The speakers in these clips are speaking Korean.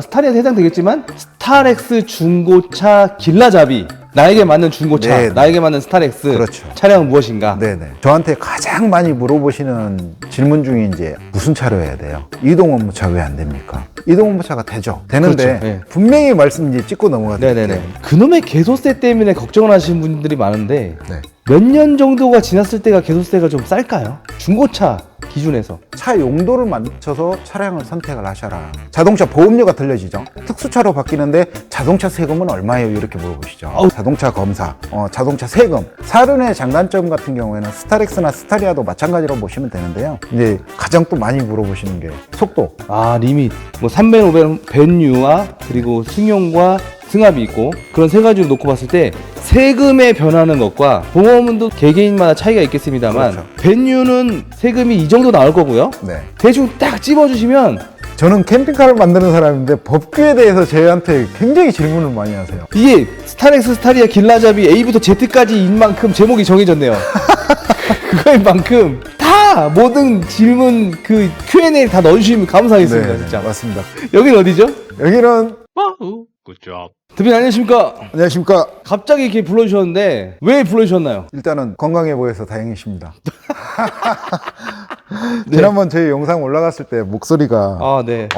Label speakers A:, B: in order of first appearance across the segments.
A: 스타리아도 해당되겠지만 스타렉스 중고차 길라잡이, 나에게 맞는 중고차,
B: 네, 네.
A: 나에게 맞는 스타렉스
B: 그렇죠.
A: 차량은 무엇인가?
B: 네네. 저한테 가장 많이 물어보시는 질문 중에 이제 무슨 차로 해야 돼요? 이동 업무차 왜 안 됩니까? 이동 업무차가 되죠. 되는데
A: 그렇죠. 네.
B: 분명히 말씀 이제 찍고 넘어가드릴게요.
A: 네네네. 그놈의 개소세 때문에 걱정을 하시는 분들이 많은데
B: 네.
A: 몇 년 정도가 지났을 때가 개소세가 좀 쌀까요? 중고차 기준에서.
B: 차 용도를 맞춰서 차량을 선택을 하셔라. 자동차 보험료가 들려지죠. 특수차로 바뀌는데 자동차 세금은 얼마예요? 이렇게 물어보시죠. 자동차 검사, 자동차 세금. 사륜의 장단점 같은 경우에는 스타렉스나 스타리아도 마찬가지로 보시면 되는데요. 이제 가장 또 많이 물어보시는 게 속도.
A: 리밋. 뭐 3벤, 5벤, 벤유와 그리고 승용과 승합이 있고 그런 세 가지를 놓고 봤을 때 세금의 변하는 것과 보험도 개개인마다 차이가 있겠습니다만
B: 그렇죠.
A: 벤유는 세금이 이 정도 나올 거고요.
B: 네.
A: 대충 딱 찝어주시면
B: 저는 캠핑카를 만드는 사람인데 법규에 대해서 저희한테 굉장히 질문을 많이 하세요.
A: 이게 스타렉스, 스타리아, 길라잡이 A부터 Z까지인 만큼 제목이 정해졌네요. 그거인 만큼 다 모든 질문 그 Q&A 다 넣어주시면 감사하겠습니다.
B: 네,
A: 진짜.
B: 맞습니다.
A: 여긴 어디죠?
B: 여기는
C: Good job.
A: 대표님 안녕하십니까?
B: 안녕하십니까.
A: 갑자기 이렇게 불러주셨는데 왜 불러주셨나요?
B: 일단은 건강해 보여서 다행이십니다. 지난번 저희 영상 올라갔을 때 목소리가
A: 네.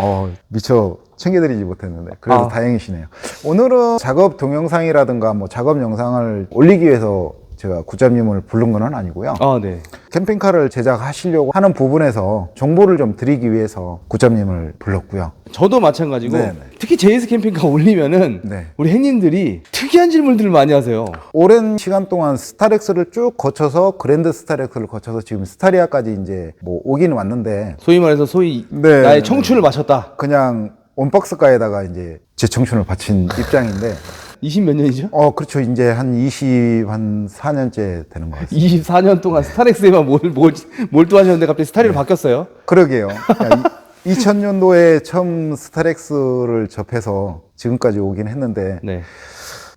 B: 미처 챙겨드리지 못했는데 그래도 다행이시네요. 오늘은 작업 동영상이라든가 뭐 작업 영상을 올리기 위해서 제가 구자님을 부른 건 아니고요.
A: 네.
B: 캠핑카를 제작하시려고 하는 부분에서 정보를 좀 드리기 위해서 구자님을 불렀고요.
A: 저도 마찬가지고
B: 네네.
A: 특히 JS 캠핑카 올리면은
B: 네.
A: 우리 행님들이 특이한 질문들을 많이 하세요.
B: 오랜 시간 동안 스타렉스를 쭉 거쳐서 그랜드 스타렉스를 거쳐서 지금 스타리아까지 이제 뭐 오긴 왔는데
A: 소위 말해서
B: 네.
A: 나의 청춘을 마쳤다.
B: 그냥 원박스가에다가 이제 제 청춘을 바친 입장인데
A: 20 몇 년이죠?
B: 그렇죠. 이제 한 24년째 되는 것 같습니다.
A: 24년 동안 스타렉스에만 몰두하셨는데 갑자기 스타리아로 바뀌었어요.
B: 그러게요. 2000년도에 처음 스타렉스를 접해서 지금까지 오긴 했는데
A: 네.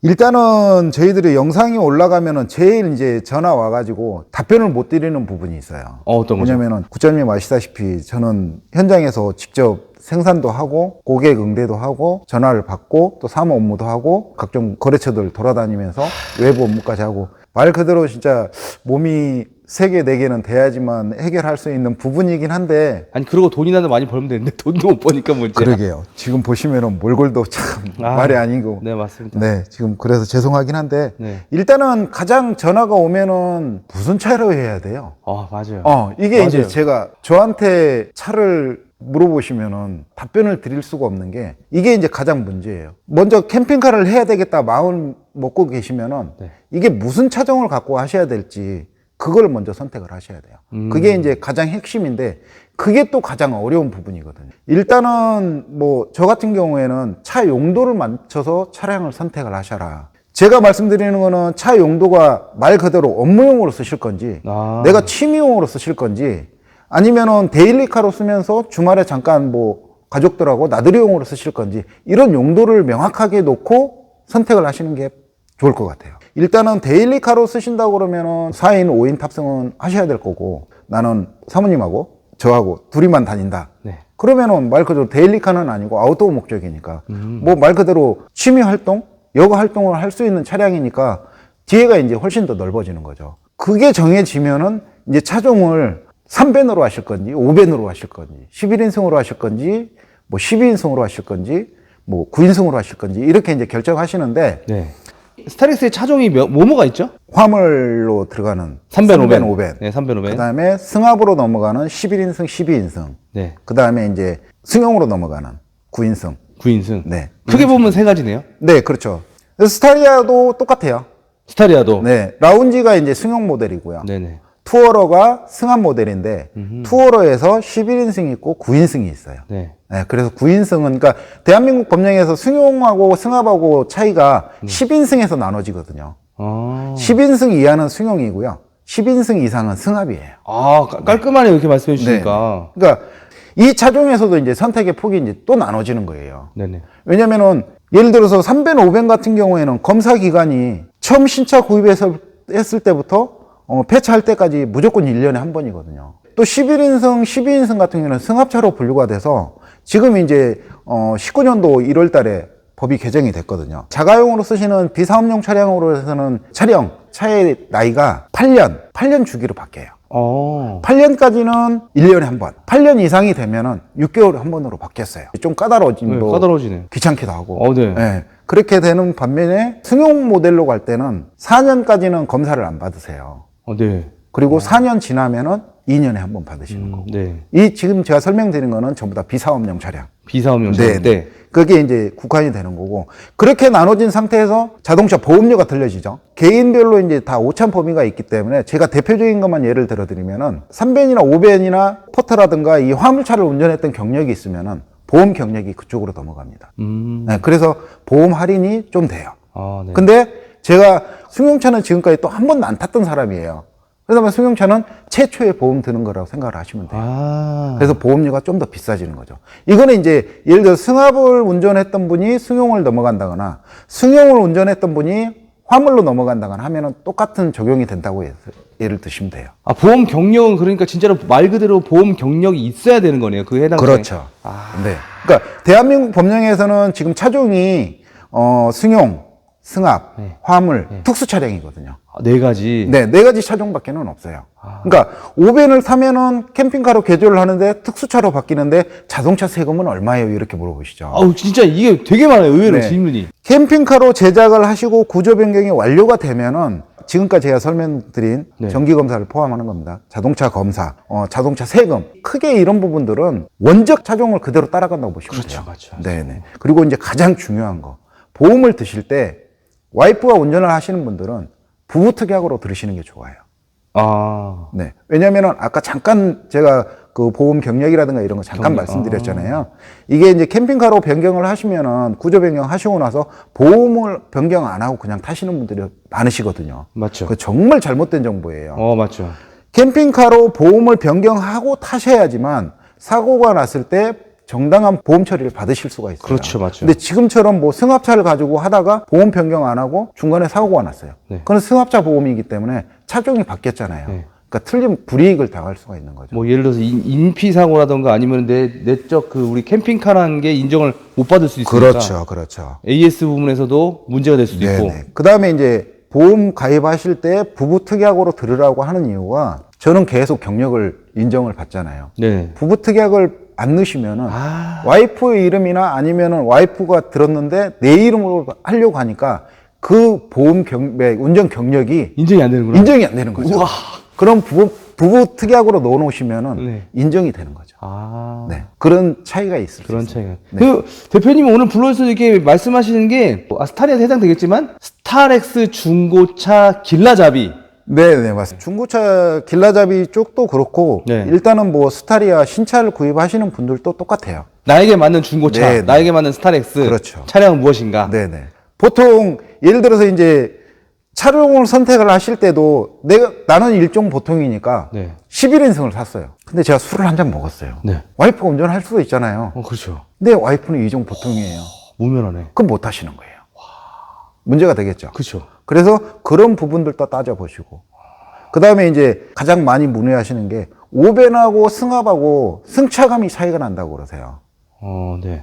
B: 일단은 저희들이 영상이 올라가면은 제일 이제 전화 와가지고 답변을 못 드리는 부분이 있어요.
A: 어떤 거죠?
B: 왜냐면은 구자님 아시다시피 저는 현장에서 직접 생산도 하고 고객 응대도 하고 전화를 받고 또 사무 업무도 하고 각종 거래처들 돌아다니면서 외부 업무까지 하고 말 그대로 진짜 몸이 3개, 4개는 돼야지만 해결할 수 있는 부분이긴 한데
A: 아니 그러고 돈이라도 많이 벌면 되는데 돈도 못 버니까 문제야.
B: 그러게요. 지금 보시면은 몰골도 참 말이 아니고
A: 네 맞습니다.
B: 네, 지금 그래서 죄송하긴 한데
A: 네.
B: 일단은 가장 전화가 오면은 무슨 차로 해야 돼요?
A: 맞아요.
B: 이게
A: 맞아요.
B: 이제 제가 저한테 차를 물어보시면은 답변을 드릴 수가 없는 게 이게 이제 가장 문제예요. 먼저 캠핑카를 해야 되겠다 마음 먹고 계시면은
A: 네.
B: 이게 무슨 차종을 갖고 하셔야 될지 그걸 먼저 선택을 하셔야 돼요. 그게 이제 가장 핵심인데 그게 또 가장 어려운 부분이거든요. 일단은 뭐 저 같은 경우에는 차 용도를 맞춰서 차량을 선택을 하셔라. 제가 말씀드리는 거는 차 용도가 말 그대로 업무용으로 쓰실 건지 내가 취미용으로 쓰실 건지 아니면은 데일리카로 쓰면서 주말에 잠깐 뭐 가족들하고 나들이용으로 쓰실 건지 이런 용도를 명확하게 놓고 선택을 하시는 게 좋을 것 같아요. 일단은 데일리카로 쓰신다고 그러면은 4인, 5인 탑승은 하셔야 될 거고 나는 사모님하고 저하고 둘이만 다닌다.
A: 네.
B: 그러면은 말 그대로 데일리카는 아니고 아웃도어 목적이니까 뭐 말 그대로 취미 활동, 여가 활동을 할 수 있는 차량이니까 뒤에가 이제 훨씬 더 넓어지는 거죠. 그게 정해지면은 이제 차종을 3벤으로 하실 건지 5벤으로 하실 건지 11인승으로 하실 건지 뭐 12인승으로 하실 건지 뭐 9인승으로 하실 건지 이렇게 이제 결정하시는데
A: 네. 스타렉스의 차종이 뭐가 있죠?
B: 화물로 들어가는
A: 3벤, 5벤.
B: 5벤.
A: 네, 3벤, 5벤.
B: 그 다음에 승합으로 넘어가는 11인승, 12인승.
A: 네.
B: 그 다음에 이제 승용으로 넘어가는 9인승.
A: 9인승.
B: 네.
A: 크게 보면 세 가지네요.
B: 네, 그렇죠. 스타리아도 똑같아요.
A: 스타리아도.
B: 네. 라운지가 이제 승용 모델이고요.
A: 네네.
B: 투어러가 승합 모델인데 투어러에서 11인승이 있고 9인승이 있어요.
A: 네.
B: 네, 그래서 9인승은 그러니까 대한민국 법령에서 승용하고 승합하고 차이가 10인승에서 나눠지거든요. 10인승 이하는 승용이고요. 10인승 이상은 승합이에요.
A: 깔끔하네 이렇게 말씀해 주시니까.
B: 네. 그러니까 이 차종에서도 이제 선택의 폭이 이제 또 나눠지는 거예요.
A: 네네.
B: 왜냐면은 예를 들어서 3벤, 5벤 같은 경우에는 검사 기간이 처음 신차 구입했을 때부터 폐차할 때까지 무조건 1년에 한 번이거든요. 또 11인승, 12인승 같은 경우는 승합차로 분류가 돼서 지금 이제 19년도 1월 달에 법이 개정이 됐거든요. 자가용으로 쓰시는 비사업용 차량으로 해서는 차의 나이가 8년 주기로 바뀌어요. 8년까지는 1년에 한 번, 8년 이상이 되면은 6개월에 한 번으로 바뀌었어요. 좀
A: 네, 까다로워지네.
B: 귀찮기도 하고.
A: 네.
B: 네. 그렇게 되는 반면에 승용 모델로 갈 때는 4년까지는 검사를 안 받으세요.
A: 네.
B: 그리고 4년 지나면은 2년에 한 번 받으시는 거고.
A: 네.
B: 이 지금 제가 설명드린 거는 전부 다 비사업용 차량.
A: 비사업용 차량. 네.
B: 그게 이제 국한이 되는 거고. 그렇게 나눠진 상태에서 자동차 보험료가 들려지죠. 개인별로 이제 다 5천 범위가 있기 때문에 제가 대표적인 것만 예를 들어드리면은 3벤이나 5벤이나 포터라든가 이 화물차를 운전했던 경력이 있으면은 보험 경력이 그쪽으로 넘어갑니다. 네, 그래서 보험 할인이 좀 돼요.
A: 네.
B: 근데 제가 승용차는 지금까지 또 한 번도 안 탔던 사람이에요. 그러다 보면 승용차는 최초의 보험 드는 거라고 생각을 하시면 돼요. 그래서 보험료가 좀 더 비싸지는 거죠. 이거는 이제 예를 들어 승합을 운전했던 분이 승용을 넘어간다거나 승용을 운전했던 분이 화물로 넘어간다거나 하면은 똑같은 적용이 된다고 예를 드시면 돼요.
A: 보험 경력은 그러니까 진짜로 말 그대로 보험 경력이 있어야 되는 거네요. 그 해당.
B: 그렇죠. 네. 그러니까 대한민국 법령에서는 지금 차종이 승용, 승합, 화물, 특수 차량이거든요.
A: 네 가지.
B: 네, 네 가지 차종밖에는 없어요. 그러니까 5벤을 사면은 캠핑카로 개조를 하는데 특수차로 바뀌는데 자동차 세금은 얼마예요? 이렇게 물어보시죠.
A: 진짜 이게 되게 많아요. 의외로
B: 네.
A: 질문이.
B: 캠핑카로 제작을 하시고 구조 변경이 완료가 되면은 지금까지 제가 설명드린 정기 검사를 포함하는 겁니다. 자동차 검사, 자동차 세금. 크게 이런 부분들은 원적 차종을 그대로 따라간다고 보시면 돼요.
A: 맞죠.
B: 네네. 그리고 이제 가장 중요한 거. 보험을 드실 때 와이프가 운전을 하시는 분들은 부부 특약으로 들으시는 게 좋아요. 네. 왜냐면은 아까 잠깐 제가 그 보험 경력이라든가 이런 거 잠깐 말씀드렸잖아요. 이게 이제 캠핑카로 변경을 하시면은 구조 변경 하시고 나서 보험을 변경 안 하고 그냥 타시는 분들이 많으시거든요.
A: 맞죠.
B: 그 정말 잘못된 정보예요.
A: 맞죠.
B: 캠핑카로 보험을 변경하고 타셔야지만 사고가 났을 때 정당한 보험 처리를 받으실 수가 있어요.
A: 그렇죠, 맞죠.
B: 근데 지금처럼 뭐 승합차를 가지고 하다가 보험 변경 안 하고 중간에 사고가 났어요. 그건 승합차 보험이기 때문에 차종이 바뀌었잖아요. 그러니까 틀린 불이익을 당할 수가 있는 거죠.
A: 뭐 예를 들어서 인피 사고라던가 아니면 내적 그 우리 캠핑카라는 게 인정을 못 받을 수 있으니까.
B: 그렇죠.
A: AS 부분에서도 문제가 될 수도 있고.
B: 그 다음에 이제 보험 가입하실 때 부부 특약으로 들으라고 하는 이유가 저는 계속 경력을 인정을 받잖아요.
A: 네.
B: 부부 특약을 안 넣으시면은 와이프의 이름이나 아니면은 와이프가 들었는데 내 이름으로 하려고 하니까 그 보험 운전 경력이
A: 인정이 안 되는구나.
B: 인정이 안 되는 거죠.
A: 우와.
B: 그럼 부부 특약으로 넣어 놓으시면은 인정이 되는 거죠. 네. 그런 차이가 있을 수 있어요.
A: 차이가. 그 대표님 오늘 불러서 이렇게 말씀하시는 게 스타리아에 해당되겠지만 스타렉스 중고차 길라잡이.
B: 네, 맞습니다. 중고차 길라잡이 쪽도 그렇고 일단은 뭐 스타리아 신차를 구입하시는 분들도 똑같아요.
A: 나에게 맞는 중고차, 나에게 맞는 스타렉스
B: 그렇죠.
A: 차량은 무엇인가?
B: 네네. 보통 예를 들어서 이제 차종을 선택을 하실 때도 나는 일종 보통이니까 11인승을 샀어요. 근데 제가 술을 한 잔 먹었어요. 와이프가 운전할 수도 있잖아요.
A: 그렇죠.
B: 근데 와이프는 이종 보통이에요.
A: 무면허네.
B: 그럼 못 하시는 거예요. 문제가 되겠죠.
A: 그렇죠.
B: 그래서 그런 부분들도 따져보시고 그 다음에 이제 가장 많이 문의하시는 게 오벤하고 승합하고 승차감이 차이가 난다고 그러세요.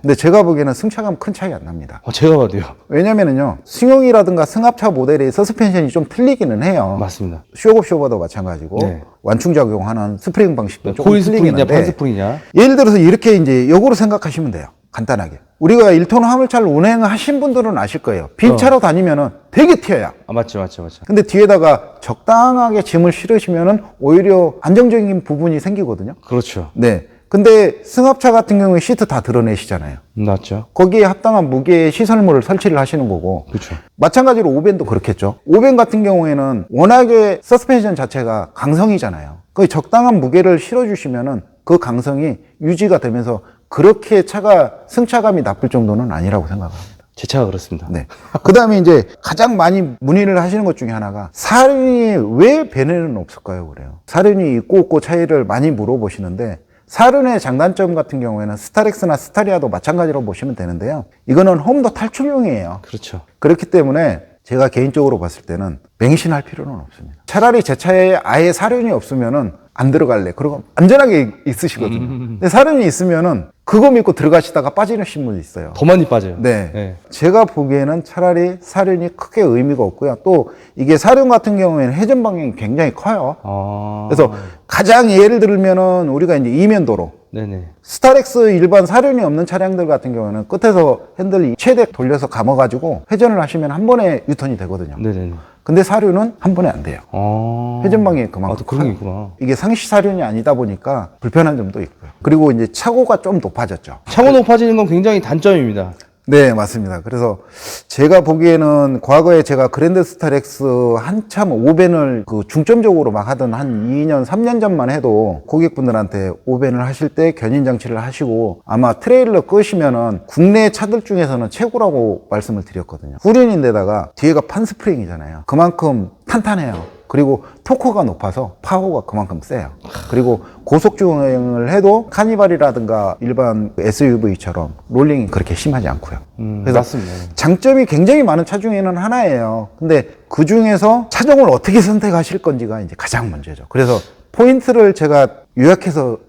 B: 근데 제가 보기에는 승차감 큰 차이 안 납니다.
A: 제가 봐도요.
B: 왜냐면은요, 승용이라든가 승합차 모델의 서스펜션이 좀 틀리기는 해요.
A: 맞습니다.
B: 쇼업쇼버도 마찬가지고, 완충 작용하는 스프링 방식도 조금
A: 코일 스프링이냐,
B: 틀리긴 한데,
A: 판 스프링이냐.
B: 예를 들어서 이렇게 이제 역으로 생각하시면 돼요. 간단하게. 우리가 1톤 화물차를 운행하신 분들은 아실 거예요. 빈 차로 다니면은 되게 튀어요.
A: 맞죠.
B: 근데 뒤에다가 적당하게 짐을 실으시면은 오히려 안정적인 부분이 생기거든요.
A: 그렇죠.
B: 네. 근데 승합차 같은 경우에 시트 다 드러내시잖아요.
A: 맞죠.
B: 거기에 합당한 무게의 시설물을 설치를 하시는 거고.
A: 그렇죠.
B: 마찬가지로 오벤도 그렇겠죠. 오벤 같은 경우에는 워낙에 서스펜션 자체가 강성이잖아요. 거의 적당한 무게를 실어주시면은 그 강성이 유지가 되면서 그렇게 승차감이 나쁠 정도는 아니라고 생각합니다.
A: 제 차가 그렇습니다.
B: 네. 그 다음에 이제 가장 많이 문의를 하시는 것 중에 하나가 사륜이 왜 배내는 없을까요? 그래요. 사륜이 있고 없고 차이를 많이 물어보시는데 사륜의 장단점 같은 경우에는 스타렉스나 스타리아도 마찬가지로 보시면 되는데요. 이거는 홈도 탈출용이에요.
A: 그렇죠.
B: 그렇기 때문에 제가 개인적으로 봤을 때는 맹신할 필요는 없습니다. 차라리 제 차에 아예 사륜이 없으면은 안 들어갈래. 그리고 안전하게 있으시거든요. 근데 사륜이 있으면은 그거 믿고 들어가시다가 빠지신 분이 있어요.
A: 더 많이 빠져요.
B: 네.
A: 네.
B: 제가 보기에는 차라리 사륜이 크게 의미가 없고요. 또 이게 사륜 같은 경우에는 회전 방향이 굉장히 커요. 그래서 가장 예를 들면은 우리가 이제 이면도로
A: 네네.
B: 스타렉스 일반 사륜이 없는 차량들 같은 경우는 끝에서 핸들 최대 돌려서 감아가지고 회전을 하시면 한 번에 유턴이 되거든요.
A: 네네네.
B: 근데 사륜은 한 번에 안 돼요. 회전 방향이 그만큼
A: 또 그런 게
B: 커요.
A: 있구나.
B: 이게 상시 사륜이 아니다 보니까 불편한 점도 있고요. 그리고 이제 차고가 좀 높아졌죠.
A: 차고 높아지는 건 굉장히 단점입니다.
B: 네, 맞습니다. 그래서 제가 보기에는 과거에 제가 그랜드 스타렉스 한참 오벤을 그 중점적으로 막 하던 한 2년, 3년 전만 해도 고객분들한테 오벤을 하실 때 견인 장치를 하시고 아마 트레일러 끄시면은 국내 차들 중에서는 최고라고 말씀을 드렸거든요. 후륜인데다가 뒤에가 판 스프링이잖아요. 그만큼 탄탄해요. 그리고 토크가 높아서 파워가 그만큼 세요. 그리고 고속 주행을 해도 카니발이라든가 일반 SUV처럼 롤링이 그렇게 심하지 않고요. 그래서
A: 맞습니다.
B: 장점이 굉장히 많은 차 중에는 하나예요. 근데 그 중에서 차종을 어떻게 선택하실 건지가 이제 가장 문제죠. 그래서 포인트를 제가 요약해서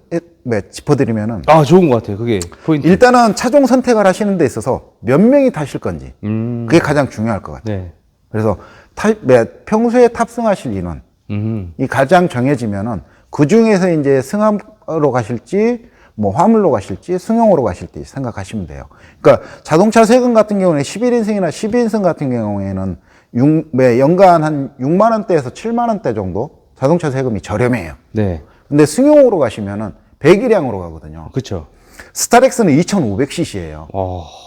B: 짚어드리면은
A: 좋은 것 같아요. 그게 포인트.
B: 일단은 차종 선택을 하시는 데 있어서 몇 명이 타실 건지 그게 가장 중요할 것 같아요.
A: 네.
B: 그래서 평소에 탑승하실 인원 이 가장 정해지면은 그 중에서 이제 승합으로 가실지 뭐 화물로 가실지 승용으로 가실지 생각하시면 돼요. 그러니까 자동차 세금 같은 경우는 11인승이나 12인승 같은 경우에는 연간 한 6만 원대에서 7만 원대 정도 자동차 세금이 저렴해요.
A: 네.
B: 근데 승용으로 가시면은 배기량으로 가거든요.
A: 그렇죠.
B: 스타렉스는 2,500cc예요.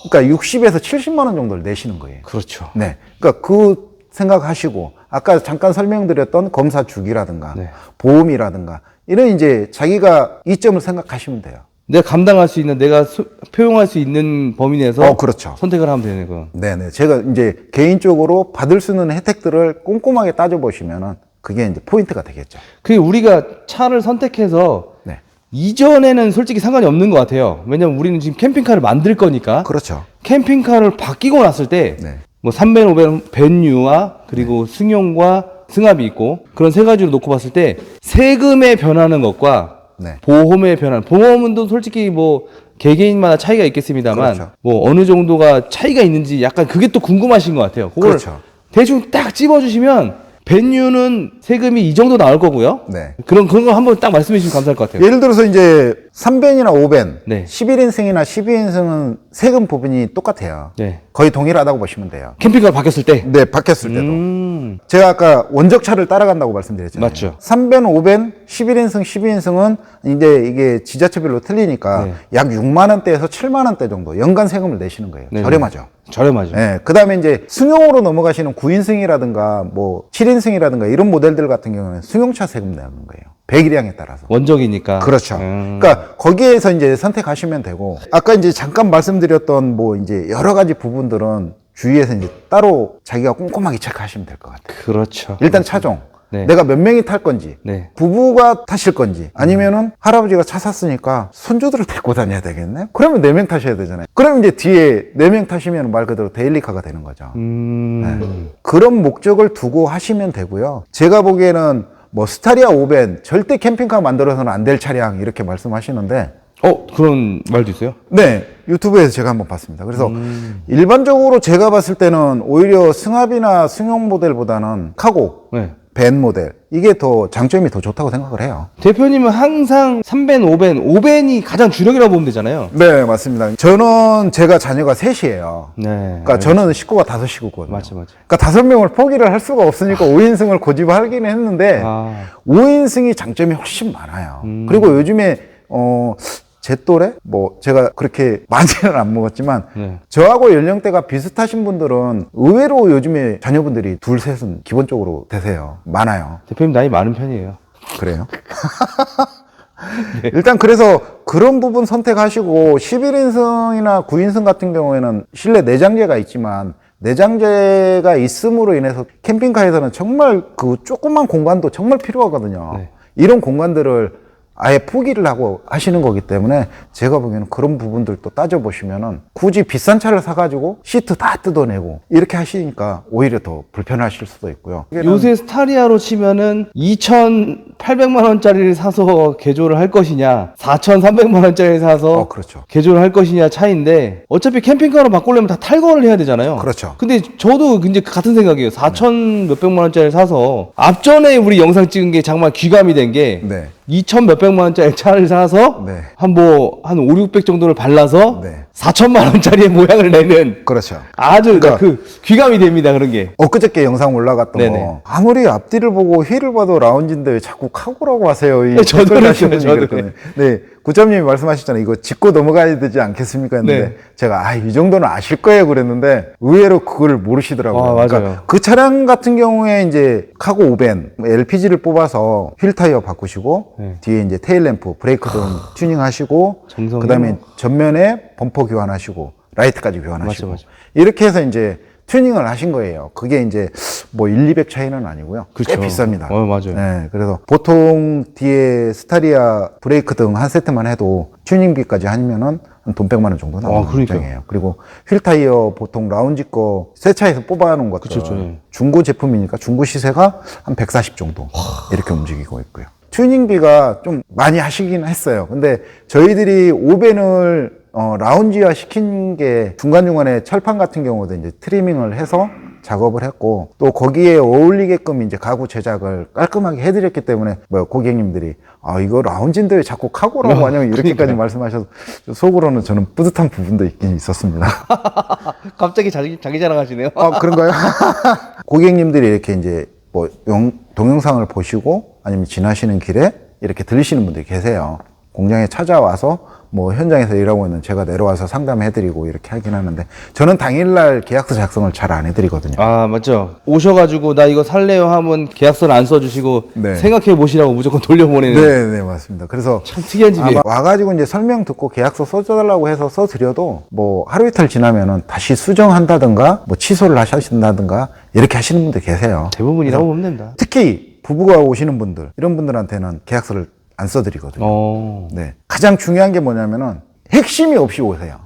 B: 그러니까 60에서 70만 원 정도를 내시는 거예요.
A: 그렇죠.
B: 네. 그러니까 그 생각하시고 아까 잠깐 설명드렸던 검사 주기라든가
A: 네.
B: 보험이라든가 이런 이제 자기가 이점을 생각하시면 돼요.
A: 내가 감당할 수 있는, 내가 표용할 수 있는 범위 내에서
B: 그렇죠.
A: 선택을 하면 되는 거.
B: 네네. 제가 이제 개인적으로 받을 수 있는 혜택들을 꼼꼼하게 따져보시면은 그게 이제 포인트가 되겠죠.
A: 그게 우리가 차를 선택해서
B: 네.
A: 이전에는 솔직히 상관이 없는 것 같아요. 왜냐면 우리는 지금 캠핑카를 만들 거니까.
B: 그렇죠.
A: 캠핑카를 바뀌고 났을 때,
B: 네.
A: 뭐 3벤, 5벤, 벤유와 그리고 승용과 승합이 있고 그런 세 가지로 놓고 봤을 때 세금에 변하는 것과
B: 네.
A: 보험에 변하는, 보험은 또 솔직히 뭐 개개인마다 차이가 있겠습니다만
B: 그렇죠.
A: 뭐 어느 정도가 차이가 있는지 약간 그게 또 궁금하신 것 같아요. 그걸
B: 그렇죠.
A: 대충 딱 찝어주시면 벤유는 세금이 이 정도 나올 거고요.
B: 네.
A: 그런 거 한번 딱 말씀해 주시면 감사할 것 같아요.
B: 예를 들어서 이제 3벤이나 5벤,
A: 네.
B: 11인승이나 12인승은 세금 부분이 똑같아요.
A: 네.
B: 거의 동일하다고 보시면 돼요.
A: 캠핑카가 바뀌었을 때.
B: 네, 바뀌었을 때도. 제가 아까 원적차를 따라간다고 말씀드렸잖아요.
A: 맞죠.
B: 3벤, 5벤, 11인승, 12인승은 이제 이게 지자체별로 틀리니까
A: 네.
B: 약 6만 원대에서 7만 원대 정도 연간 세금을 내시는 거예요.
A: 네.
B: 저렴하죠.
A: 저렴하죠.
B: 네, 그 다음에 이제 승용으로 넘어가시는 9인승이라든가 뭐 7인승이라든가 이런 모델들 같은 경우는 승용차 세금 내는 거예요. 배기량에 따라서.
A: 원적이니까.
B: 그렇죠. 그러니까 거기에서 이제 선택하시면 되고 아까 이제 잠깐 말씀드렸던 뭐 이제 여러 가지 부분들은 주위에서 이제 따로 자기가 꼼꼼하게 체크하시면 될 것 같아요.
A: 그렇죠.
B: 일단 차종.
A: 네.
B: 내가 몇 명이 탈 건지,
A: 네.
B: 부부가 타실 건지, 아니면은 할아버지가 차 샀으니까 손주들을 데리고 다녀야 되겠네? 그러면 4명 타셔야 되잖아요. 그럼 이제 뒤에 4명 타시면 말 그대로 데일리카가 되는 거죠. 네. 그런 목적을 두고 하시면 되고요. 제가 보기에는 뭐 스타리아 5벤, 절대 캠핑카 만들어서는 안 될 차량 이렇게 말씀하시는데,
A: 그런 말도 있어요?
B: 네, 유튜브에서 제가 한번 봤습니다. 그래서 일반적으로 제가 봤을 때는 오히려 승합이나 승용 모델보다는 카고,
A: 네.
B: 벤 모델 이게 더 장점이 더 좋다고 생각을 해요.
A: 대표님은 항상 3벤, 5벤, 5벤이 가장 주력이라고 보면 되잖아요.
B: 네, 맞습니다. 저는 제가 자녀가 셋이에요.
A: 네.
B: 그러니까 저는 식구가 5식구거든요.
A: 맞죠.
B: 그러니까 5명을 포기를 할 수가 없으니까 5인승을 고집하긴 했는데 5인승이 장점이 훨씬 많아요. 그리고 요즘에 제 또래? 뭐, 제가 그렇게 많이는 안 먹었지만,
A: 네.
B: 저하고 연령대가 비슷하신 분들은 의외로 요즘에 자녀분들이 둘, 셋은 기본적으로 되세요. 많아요.
A: 대표님 나이 많은 편이에요.
B: 그래요? 네. 일단 그래서 그런 부분 선택하시고, 11인승이나 9인승 같은 경우에는 실내 내장재가 있지만, 내장재가 있음으로 인해서 캠핑카에서는 정말 그 조그만 공간도 정말 필요하거든요.
A: 네.
B: 이런 공간들을 아예 포기를 하고 하시는 거기 때문에 제가 보기에는 그런 부분들도 따져보시면은 굳이 비싼 차를 사가지고 시트 다 뜯어내고 이렇게 하시니까 오히려 더 불편하실 수도 있고요.
A: 요새 스타리아로 치면은 2,800만 원짜리를 사서 개조를 할 것이냐, 4,300만 원짜리를 사서
B: 그렇죠.
A: 개조를 할 것이냐 차이인데, 어차피 캠핑카로 바꾸려면 다 탈거를 해야 되잖아요.
B: 그렇죠.
A: 근데 저도 이제 같은 생각이에요. 4천 몇백만 원짜리 사서 앞전에 우리 영상 찍은 게 정말 귀감이 된 게
B: 네.
A: 2천 몇백만 원짜리 차를 사서
B: 네.
A: 한 5, 600 정도를 발라서
B: 네.
A: 4천만 원짜리의 모양을 내는
B: 그렇죠.
A: 아주
B: 그러니까
A: 그 귀감이 됩니다. 그런 게.
B: 엊그저께 영상 올라갔던
A: 네네.
B: 거 아무리 앞뒤를 보고 휠을 봐도 라운지인데 왜 자꾸 카고라고 하세요? 이
A: 네, 저도
B: 댓글 다시는
A: 그랬어요,
B: 분이
A: 저도.
B: 그랬거든요. 네, 구점님이 말씀하셨잖아요. 이거 짚고 넘어가야 되지 않겠습니까? 했는데
A: 네.
B: 제가 이 정도는 아실 거예요 그랬는데 의외로 그걸 모르시더라고요.
A: 아, 맞아요.
B: 그러니까 그 차량 같은 경우에 이제 카고 오벤 LPG를 뽑아서 휠 타이어 바꾸시고
A: 네.
B: 뒤에 이제 테일 램프, 브레이크 등 튜닝하시고
A: 정성이요?
B: 그다음에 전면에 범퍼 교환하시고 라이트까지 교환하시고
A: 맞아.
B: 이렇게 해서 이제 튜닝을 하신 거예요. 그게 이제 뭐 1, 200 차이는 아니고요. 꽤
A: 그쵸.
B: 비쌉니다.
A: 맞아요.
B: 네, 그래서 보통 뒤에 스타리아 브레이크 등 한 세트만 해도 튜닝비까지 하면은 한 돈 100만 원 정도 나오는
A: 그러니까요.
B: 입장이에요. 그리고 휠 타이어 보통 라운지 거 새 차에서 뽑아놓은 것들
A: 그쵸, 네.
B: 중고 제품이니까 중고 시세가 한 140 정도 이렇게 움직이고 있고요. 튜닝비가 좀 많이 하시긴 했어요. 근데 저희들이 오벤을 라운지화 시킨 게 중간중간에 철판 같은 경우도 이제 트리밍을 해서 작업을 했고 또 거기에 어울리게끔 이제 가구 제작을 깔끔하게 해드렸기 때문에 뭐 고객님들이 이거 라운지인데 왜 자꾸 카고라고 하냐면 이렇게까지 말씀하셔서 속으로는 저는 뿌듯한 부분도 있긴 있었습니다.
A: 갑자기 자기 자랑하시네요.
B: 그런가요? 고객님들이 이렇게 이제 뭐 동영상을 보시고 아니면 지나시는 길에 이렇게 들리시는 분들이 계세요. 공장에 찾아와서 뭐 현장에서 일하고 있는 제가 내려와서 상담해드리고 이렇게 하긴 하는데 저는 당일날 계약서 작성을 잘 안 해드리거든요.
A: 맞죠. 오셔가지고 나 이거 살래요 하면 계약서를 안 써주시고
B: 네.
A: 생각해 보시라고 무조건 돌려보내는.
B: 네, 맞습니다. 그래서
A: 참 특이한 집이에요.
B: 와가지고 이제 설명 듣고 계약서 써달라고 해서 써드려도 뭐 하루 이틀 지나면은 다시 수정한다든가 뭐 취소를 하신다든가 이렇게 하시는 분들 계세요.
A: 대부분이라고 보면 된다.
B: 특히 부부가 오시는 분들 이런 분들한테는 계약서를 안 써드리거든요. 네. 가장 중요한 게 뭐냐면은 핵심이 없이 오세요.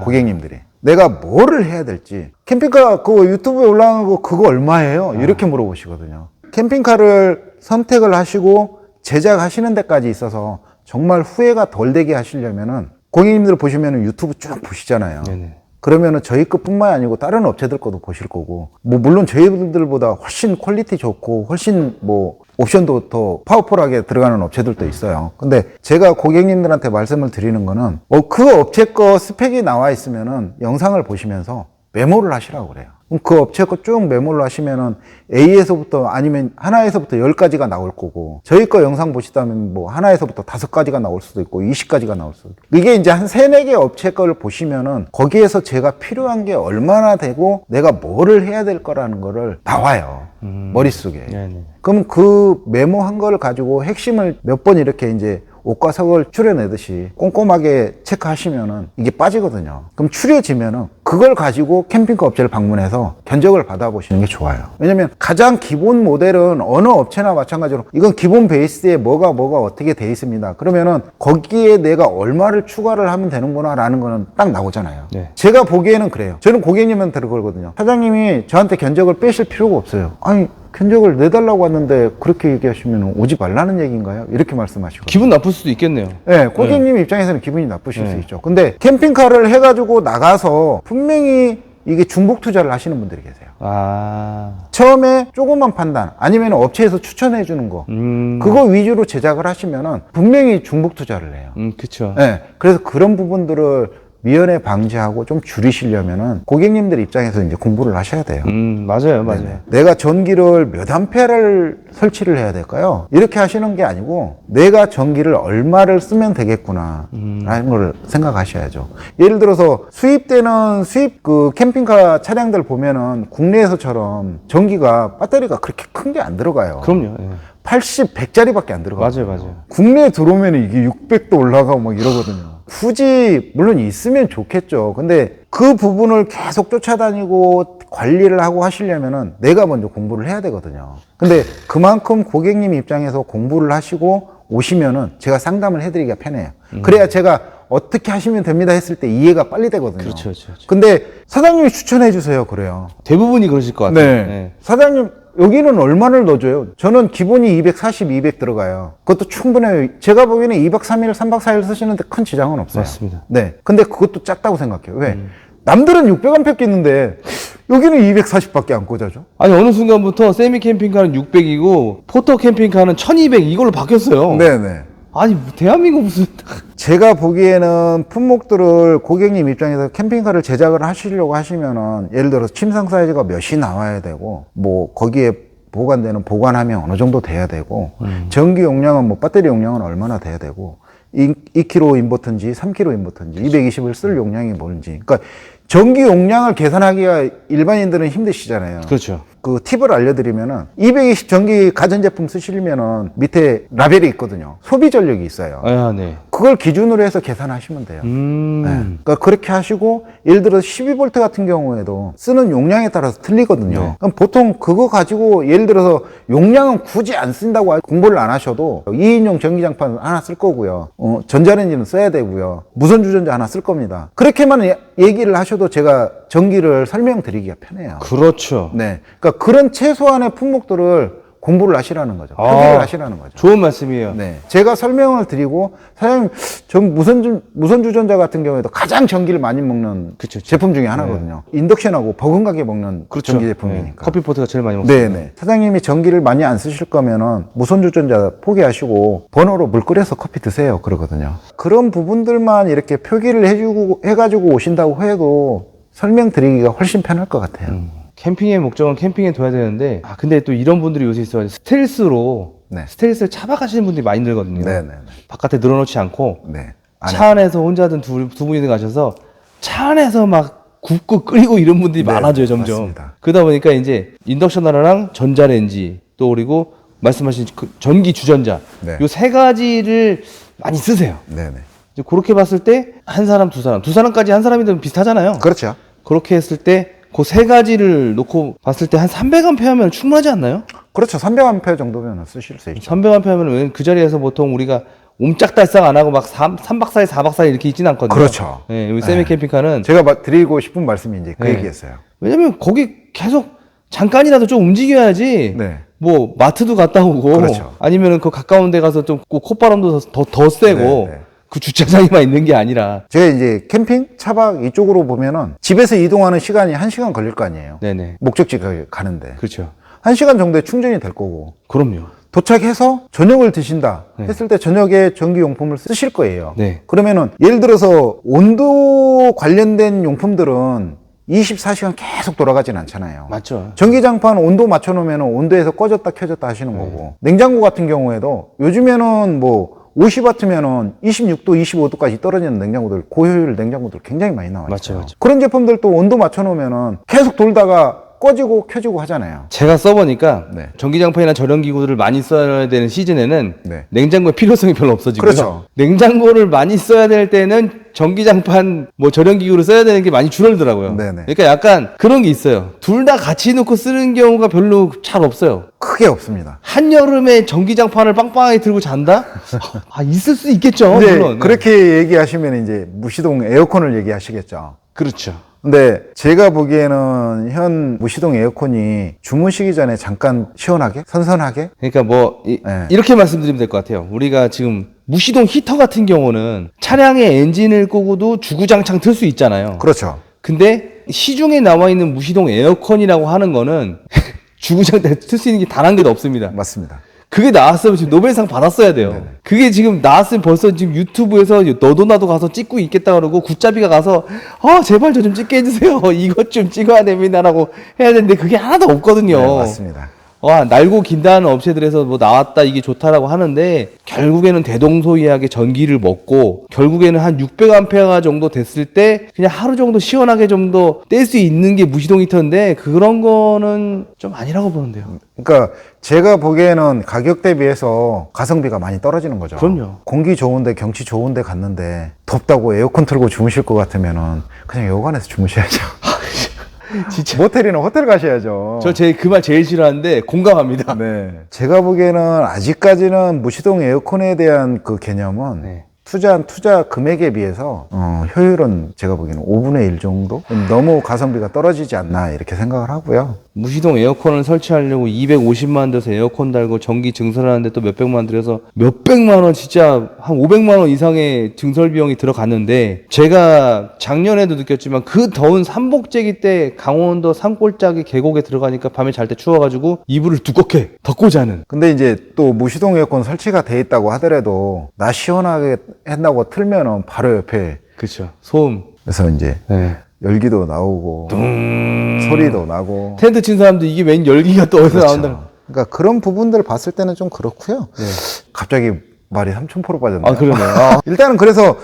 B: 고객님들이. 내가 뭐를 해야 될지. 캠핑카 그거 유튜브에 올라가는 거 그거 얼마예요? 이렇게 물어보시거든요. 캠핑카를 선택을 하시고 제작하시는 데까지 있어서 정말 후회가 덜 되게 하시려면은 고객님들 보시면은 유튜브 쭉 보시잖아요.
A: 네네.
B: 그러면은 저희 것뿐만이 아니고 다른 업체들 것도 보실 거고 뭐 물론 저희들보다 훨씬 퀄리티 좋고 훨씬 뭐 옵션도 더 파워풀하게 들어가는 업체들도 있어요. 근데 제가 고객님들한테 말씀을 드리는 거는 그 업체 거 스펙이 나와 있으면은 영상을 보시면서 메모를 하시라고 그래요. 그럼 그 업체 거 쭉 메모를 하시면은 A에서부터 아니면 하나에서부터 10가지가 나올 거고 저희 거 영상 보시다면 뭐 하나에서부터 5가지가 나올 수도 있고 20가지가 나올 수도 있고 이게 이제 한 3, 4개 업체 거를 보시면은 거기에서 제가 필요한 게 얼마나 되고 내가 뭐를 해야 될 거라는 거를 나와요. 머릿속에.
A: 네네.
B: 그럼 그 메모한 거를 가지고 핵심을 몇 번 이렇게 이제 옷과 석을 추려내듯이 꼼꼼하게 체크하시면은 이게 빠지거든요. 그럼 추려지면은 그걸 가지고 캠핑카 업체를 방문해서 견적을 받아보시는 게 좋아요. 왜냐면 가장 기본 모델은 어느 업체나 마찬가지로 이건 기본 베이스에 뭐가 어떻게 돼 있습니다. 그러면은 거기에 내가 얼마를 추가를 하면 되는구나 라는 거는 딱 나오잖아요.
A: 네.
B: 제가 보기에는 그래요. 저는 고객님한테 그러거든요. 사장님이 저한테 견적을 빼실 필요가 없어요. 아니 견적을 내달라고 왔는데 그렇게 얘기하시면 오지 말라는 얘기인가요? 이렇게 말씀하시고
A: 기분 나쁠 수도 있겠네요.
B: 네, 고객님 입장에서는 기분이 나쁘실 수 있죠. 근데 캠핑카를 해가지고 나가서 분명히 이게 중복 투자를 하시는 분들이 계세요. 처음에 조금만 판단 아니면 업체에서 추천해 주는 거 그거 위주로 제작을 하시면은 분명히 중복 투자를 해요.
A: 그쵸.
B: 네, 그래서 그런 부분들을 미연에 방지하고 좀 줄이시려면은 고객님들 입장에서 이제 공부를 하셔야 돼요.
A: 맞아요.
B: 네네. 내가 전기를 몇 암페어를 설치를 해야 될까요? 이렇게 하시는 게 아니고 내가 전기를 얼마를 쓰면 되겠구나 라는 걸 생각하셔야죠. 예를 들어서 수입되는 그 캠핑카 차량들 보면은 국내에서처럼 전기가 배터리가 그렇게 큰 게 안 들어가요.
A: 그럼요. 예.
B: 80, 100짜리밖에 안 들어가요.
A: 맞아요.
B: 국내에 들어오면 이게 600도 올라가고 막 이러거든요. 굳이 물론 있으면 좋겠죠. 근데 그 부분을 계속 쫓아다니고 관리를 하고 하시려면은 내가 먼저 공부를 해야 되거든요. 근데 그만큼 고객님 입장에서 공부를 하시고 오시면은 제가 상담을 해드리기가 편해요. 그래야 제가 어떻게 하시면 됩니다 했을 때 이해가 빨리 되거든요.
A: 그렇죠, 그렇죠.
B: 근데 사장님이 추천해 주세요. 그래요.
A: 대부분이 그러실 것 같아요.
B: 네.
A: 네.
B: 사장님, 여기는 얼마를 넣어줘요? 저는 기본이 240, 200 들어가요. 그것도 충분해요. 제가 보기에는 2박 3일, 3박 4일 쓰시는데 큰 지장은 없어요.
A: 맞습니다.
B: 네. 근데 그것도 작다고 생각해요. 왜? 남들은 600A 꼈는데 여기는 240밖에 안 꽂아줘?
A: 아니 어느 순간부터 세미 캠핑카는 600이고 포터 캠핑카는 1200 이걸로 바뀌었어요.
B: 네네.
A: 아니 대한민국 무슨
B: 제가 보기에는 품목들을 고객님 입장에서 캠핑카를 제작을 하시려고 하시면은 예를 들어서 침상 사이즈가 몇이 나와야 되고 뭐 거기에 보관되는 보관함이 어느 정도 돼야 되고 전기 용량은 뭐 배터리 용량은 얼마나 돼야 되고 2kg 인버터인지 3kg 인버터인지 220을 쓸 용량이 뭔지 그러니까 전기 용량을 계산하기가 일반인들은 힘드시잖아요.
A: 그렇죠.
B: 그 팁을 알려드리면은 220 전기 가전제품 쓰시려면은 밑에 라벨이 있거든요. 소비 전력이 있어요.
A: 아, 네.
B: 그걸 기준으로 해서 계산하시면 돼요. 네. 그러니까 그렇게 하시고 예를 들어 12V 같은 경우에도 쓰는 용량에 따라서 틀리거든요.
A: 네.
B: 그럼 보통 그거 가지고 예를 들어서 용량은 굳이 안 쓴다고 공부를 안 하셔도 2인용 전기장판 하나 쓸 거고요. 전자레인지는 써야 되고요. 무선 주전자 하나 쓸 겁니다. 그렇게만 얘기를 하셔도 제가 전기를 설명드리기가 편해요.
A: 그렇죠.
B: 네. 그러니까 그런 최소한의 품목들을 공부를 하시라는 거죠. 표기를 하시라는 거죠.
A: 좋은 말씀이에요.
B: 네. 제가 설명을 드리고, 사장님, 전 무선 주전자 같은 경우에도 가장 전기를 많이 먹는
A: 그쵸.
B: 제품 중에 하나거든요. 인덕션하고 버금가게 먹는
A: 그렇죠.
B: 전기 제품이니까.
A: 네. 커피포트가 제일 많이 먹습니다.
B: 네네. 사장님이 전기를 많이 안 쓰실 거면은 무선 주전자 포기하시고 번호로 물 끓여서 커피 드세요. 그러거든요. 그런 부분들만 이렇게 표기를 해가지고 오신다고 해도 설명드리기가 훨씬 편할 것 같아요.
A: 캠핑의 목적은 캠핑에 둬야 되는데 근데 또 이런 분들이 요새 있어요. 스텔스로
B: 네.
A: 스텔스를 차박하시는 분들이 많이 늘거든요.
B: 네네.
A: 바깥에 늘어놓지 않고
B: 네.
A: 차 안에서 혼자든 두 분이든 가셔서 차 안에서 막 굽고 끓이고 이런 분들이
B: 네,
A: 많아져요, 점점.
B: 맞습니다.
A: 그러다 보니까 이제 인덕션 하나랑 전자레인지 또 그리고 말씀하신 그 전기 주전자
B: 네.
A: 요 세 가지를 많이 쓰세요.
B: 네네.
A: 이제 그렇게 봤을 때 한 사람, 두 사람까지 한 사람이든 비슷하잖아요.
B: 그렇죠.
A: 그렇게 했을 때 그 세 가지를 놓고 봤을 때 한 300A 하면 충분하지 않나요?
B: 그렇죠. 300A 정도면 쓰실 수 있죠.
A: 300A 하면 그 자리에서 보통 우리가 옴짝달싹 안 하고 막 3박 4일, 4박 4일 이렇게 있진 않거든요.
B: 그렇죠.
A: 예, 여기 세미 캠핑카는
B: 제가 드리고 싶은 말씀이 이제 그
A: 네.
B: 얘기였어요.
A: 왜냐면 거기 계속 잠깐이라도 좀 움직여야지.
B: 네.
A: 뭐 마트도 갔다 오고
B: 그렇죠.
A: 아니면은 그 가까운 데 가서 좀 콧바람도 더 세고
B: 네, 네.
A: 그 주차장에만 있는 게 아니라.
B: 제가 이제 캠핑, 차박 이쪽으로 보면은 집에서 이동하는 시간이 1시간 걸릴 거 아니에요.
A: 네네.
B: 목적지 가는데.
A: 그렇죠.
B: 1시간 정도에 충전이 될 거고.
A: 그럼요.
B: 도착해서 저녁을 드신다
A: 네.
B: 했을 때 저녁에 전기용품을 쓰실 거예요.
A: 네.
B: 그러면은 예를 들어서 온도 관련된 용품들은 24시간 계속 돌아가진 않잖아요.
A: 맞죠.
B: 전기장판 온도 맞춰놓으면 온도에서 꺼졌다 켜졌다 하시는 거고. 냉장고 같은 경우에도 요즘에는 뭐 50W면은 26도, 25도까지 떨어지는 냉장고들, 고효율 냉장고들 굉장히 많이 나와 있어요.
A: 맞죠.
B: 그런 제품들도 온도 맞춰놓으면은 계속 돌다가 꺼지고 켜지고 하잖아요.
A: 제가 써보니까
B: 네.
A: 전기장판이나 전원기구들을 많이 써야 되는 시즌에는
B: 네.
A: 냉장고의 필요성이 별로 없어지고요.
B: 그렇죠.
A: 냉장고를 많이 써야 될 때는 전기장판 뭐 전원기구를 써야 되는 게 많이 줄어들더라고요.
B: 네네.
A: 그러니까 약간 그런 게 있어요. 둘 다 같이 놓고 쓰는 경우가 별로 잘 없어요.
B: 크게 없습니다.
A: 한여름에 전기장판을 빵빵하게 들고 잔다? 있을 수 있겠죠.
B: 근데
A: 물론.
B: 그렇게 얘기하시면 이제 무시동 에어컨을 얘기하시겠죠.
A: 그렇죠.
B: 근데 제가 보기에는 현 무시동 에어컨이 주무시기 전에 잠깐 시원하게 선선하게
A: 그러니까 뭐
B: 네.
A: 이렇게 말씀드리면 될 것 같아요. 우리가 지금 무시동 히터 같은 경우는 차량의 엔진을 끄고도 주구장창 틀 수 있잖아요.
B: 그렇죠.
A: 근데 시중에 나와 있는 무시동 에어컨이라고 하는 거는 주구장창 틀 수 있는 게 단 한 개도 없습니다.
B: 맞습니다.
A: 그게 나왔으면 지금 노벨상 받았어야 돼요.
B: 네네.
A: 그게 지금 나왔으면 벌써 지금 유튜브에서 너도 나도 가서 찍고 있겠다 그러고 굿잡이가 가서 제발 저 좀 찍게 해주세요. 이것 좀 찍어야 됩니다라고 해야 되는데 그게 하나도 없거든요.
B: 네, 맞습니다.
A: 날고 긴다는 업체들에서 뭐 나왔다 이게 좋다라고 하는데 결국에는 대동소이하게 전기를 먹고 결국에는 한 600A 정도 됐을 때 그냥 하루 정도 시원하게 좀 더 뗄 수 있는 게 무시동 히터인데 그런 거는 좀 아니라고 보는데요.
B: 그러니까 제가 보기에는 가격 대비해서 가성비가 많이 떨어지는 거죠.
A: 그럼요.
B: 공기 좋은데 경치 좋은데 갔는데 덥다고 에어컨 틀고 주무실 것 같으면은 그냥 여관에서 주무셔야죠.
A: 진짜.
B: 모텔이나 호텔 가셔야죠.
A: 저 그 말 제일 싫어하는데 공감합니다.
B: 네. 제가 보기에는 아직까지는 무시동 에어컨에 대한 그 개념은
A: 네.
B: 투자한 투자 금액에 비해서 효율은 제가 보기에는 5분의 1 정도? 너무 가성비가 떨어지지 않나 이렇게 생각을 하고요.
A: 무시동 에어컨을 설치하려고 250만 원 들여서 에어컨 달고 전기 증설하는데 또 몇백만 원 들여서 몇백만 원 진짜 한 500만 원 이상의 증설 비용이 들어갔는데 제가 작년에도 느꼈지만 그 더운 삼복제기 때 강원도 산골짜기 계곡에 들어가니까 밤에 잘 때 추워가지고 이불을 두껍게 덮고 자는.
B: 근데 이제 또 무시동 에어컨 설치가 돼 있다고 하더라도 낮 시원하게 한다고 틀면은 바로 옆에
A: 그쵸. 소음.
B: 그래서 이제
A: 네.
B: 열기도 나오고 소리도 나고
A: 텐트 친 사람도 이게 웬 열기가 또 어디서
B: 그렇죠.
A: 나온다.
B: 그러니까 그런 부분들 봤을 때는 좀 그렇고요.
A: 네.
B: 갑자기 말이 3000% 빠졌네요.
A: 아, 그러네요. 아.
B: 일단은 그래서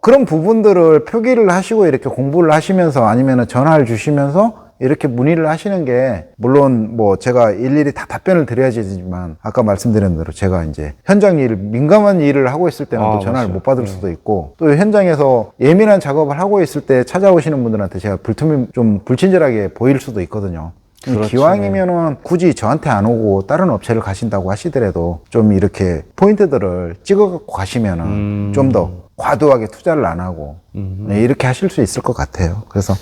B: 그런 부분들을 표기를 하시고 이렇게 공부를 하시면서 아니면은 전화를 주시면서 이렇게 문의를 하시는 게 물론 뭐 제가 일일이 다 답변을 드려야지만 아까 말씀드린 대로 제가 이제 현장 일 민감한 일을 하고 있을 때는 또 전화를
A: 맞죠.
B: 못 받을 수도 있고 또 현장에서 예민한 작업을 하고 있을 때 찾아오시는 분들한테 제가 불틈이 좀 불친절하게 보일 수도 있거든요.
A: 그렇죠.
B: 기왕이면은 굳이 저한테 안 오고 다른 업체를 가신다고 하시더라도 좀 이렇게 포인트들을 찍어 갖고 가시면은 좀 더 과도하게 투자를 안 하고 네, 이렇게 하실 수 있을 것 같아요. 그래서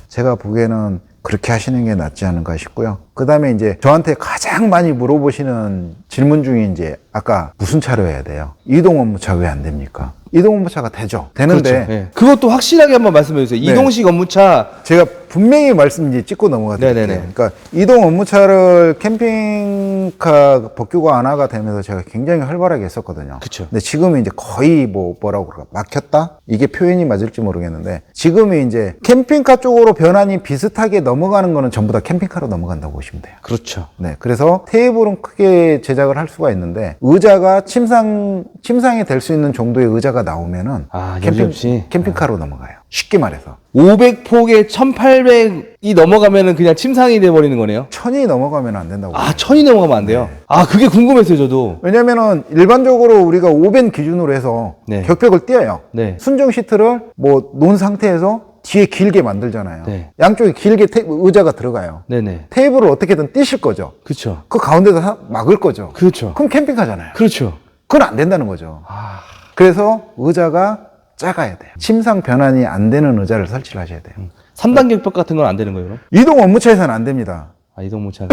B: 제가 보기에는 그렇게 하시는 게 낫지 않은가 싶고요. 그 다음에 이제 저한테 가장 많이 물어보시는 질문 중에 이제 아까 무슨 차로 해야 돼요? 이동 업무차 왜 안 됩니까? 이동 업무차가 되죠. 되는데
A: 그렇죠. 네. 그것도 확실하게 한번 말씀해 주세요.
B: 네.
A: 이동식 업무차.
B: 제가 분명히 말씀 이제 찍고 넘어가 드릴게요.
A: 네네네.
B: 그러니까 이동 업무차를 캠핑카 법규가 완화가 되면서 제가 굉장히 활발하게 했었거든요.
A: 그쵸.
B: 근데 지금은 이제 거의 뭐라고 그럴까 막혔다? 이게 표현이 맞을지 모르겠는데 지금은 이제 캠핑카 쪽으로 변환이 비슷하게 넘어가는 거는 전부 다 캠핑카로 넘어간다고 보시면 돼요.
A: 그렇죠.
B: 네, 그래서 테이블은 크게 제작을 할 수가 있는데 의자가 침상이 될 수 있는 정도의 의자가 나오면은
A: 여지없이.
B: 캠핑카로 넘어가요. 쉽게 말해서
A: 500폭에 1800이 넘어가면은 그냥 침상이 돼버리는 거네요.
B: 1000이 넘어가면 안 된다고.
A: 1000이 넘어가면 안 돼요. 그게 궁금했어요, 저도.
B: 왜냐면은 일반적으로 우리가 500 기준으로 해서
A: 네.
B: 격벽을 띄어요.
A: 네.
B: 순정 시트를 뭐 놓은 상태에서 뒤에 길게 만들잖아요.
A: 네.
B: 양쪽에 길게 의자가 들어가요.
A: 네네.
B: 테이블을 어떻게든 띄실 거죠.
A: 그쵸.
B: 그 가운데서 막을 거죠.
A: 그렇죠.
B: 그럼 캠핑카잖아요.
A: 그렇죠.
B: 그건 안 된다는 거죠. 그래서 의자가 작아야 돼요. 침상 변환이 안 되는 의자를 설치를 하셔야 돼요.
A: 3단 격벽 같은 건 안 되는 거예요, 그럼?
B: 이동 업무차에서는 안 됩니다.
A: 이동 못차는.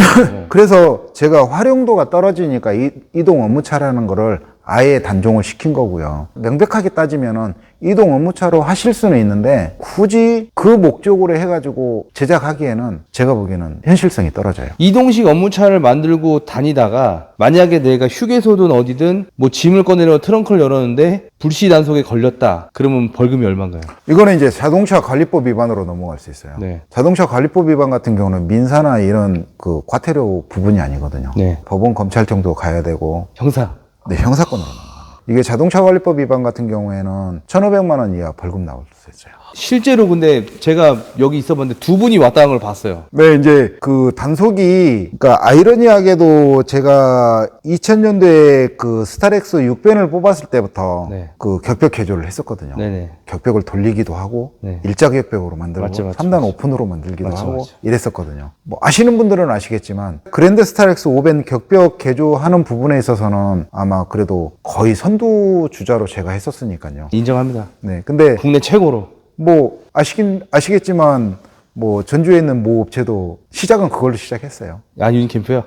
B: 그래서 제가 활용도가 떨어지니까 이동 업무차라는 거를 아예 단종을 시킨 거고요. 명백하게 따지면은 이동 업무차로 하실 수는 있는데 굳이 그 목적으로 해가지고 제작하기에는 제가 보기에는 현실성이 떨어져요.
A: 이동식 업무차를 만들고 다니다가 만약에 내가 휴게소든 어디든 뭐 짐을 꺼내려 트렁크를 열었는데 불시 단속에 걸렸다. 그러면 벌금이 얼마인가요?
B: 이거는 이제 자동차 관리법 위반으로 넘어갈 수 있어요.
A: 네.
B: 자동차 관리법 위반 같은 경우는 민사나 이런 그 과태료 부분이 아니거든요.
A: 네.
B: 법원 검찰 정도 가야 되고
A: 형사.
B: 네, 형사권으로 넘어가요. 이게 자동차 관리법 위반 같은 경우에는 1,500만 원 이하 벌금 나올 수 있어요.
A: 실제로 근데 제가 여기 있어봤는데 두 분이 왔다 간 걸 봤어요.
B: 네, 이제 그 단속이, 그러니까 아이러니하게도 제가 2000년도에 그 스타렉스 6변을 뽑았을 때부터
A: 네.
B: 그 격벽 개조를 했었거든요.
A: 네네.
B: 격벽을 돌리기도 하고
A: 네.
B: 일자 격벽으로 만들고
A: 맞죠, 맞죠,
B: 3단
A: 맞죠.
B: 오픈으로 만들기도
A: 맞죠,
B: 하고
A: 맞죠.
B: 이랬었거든요. 뭐 아시는 분들은 아시겠지만 그랜드 스타렉스 5변 격벽 개조하는 부분에 있어서는 아마 그래도 거의 선두 주자로 제가 했었으니까요.
A: 인정합니다.
B: 네, 근데
A: 국내 최고로.
B: 뭐 아시겠지만 뭐 전주에 있는 모 업체도 시작은 그걸로 시작했어요.
A: 유니캠프요?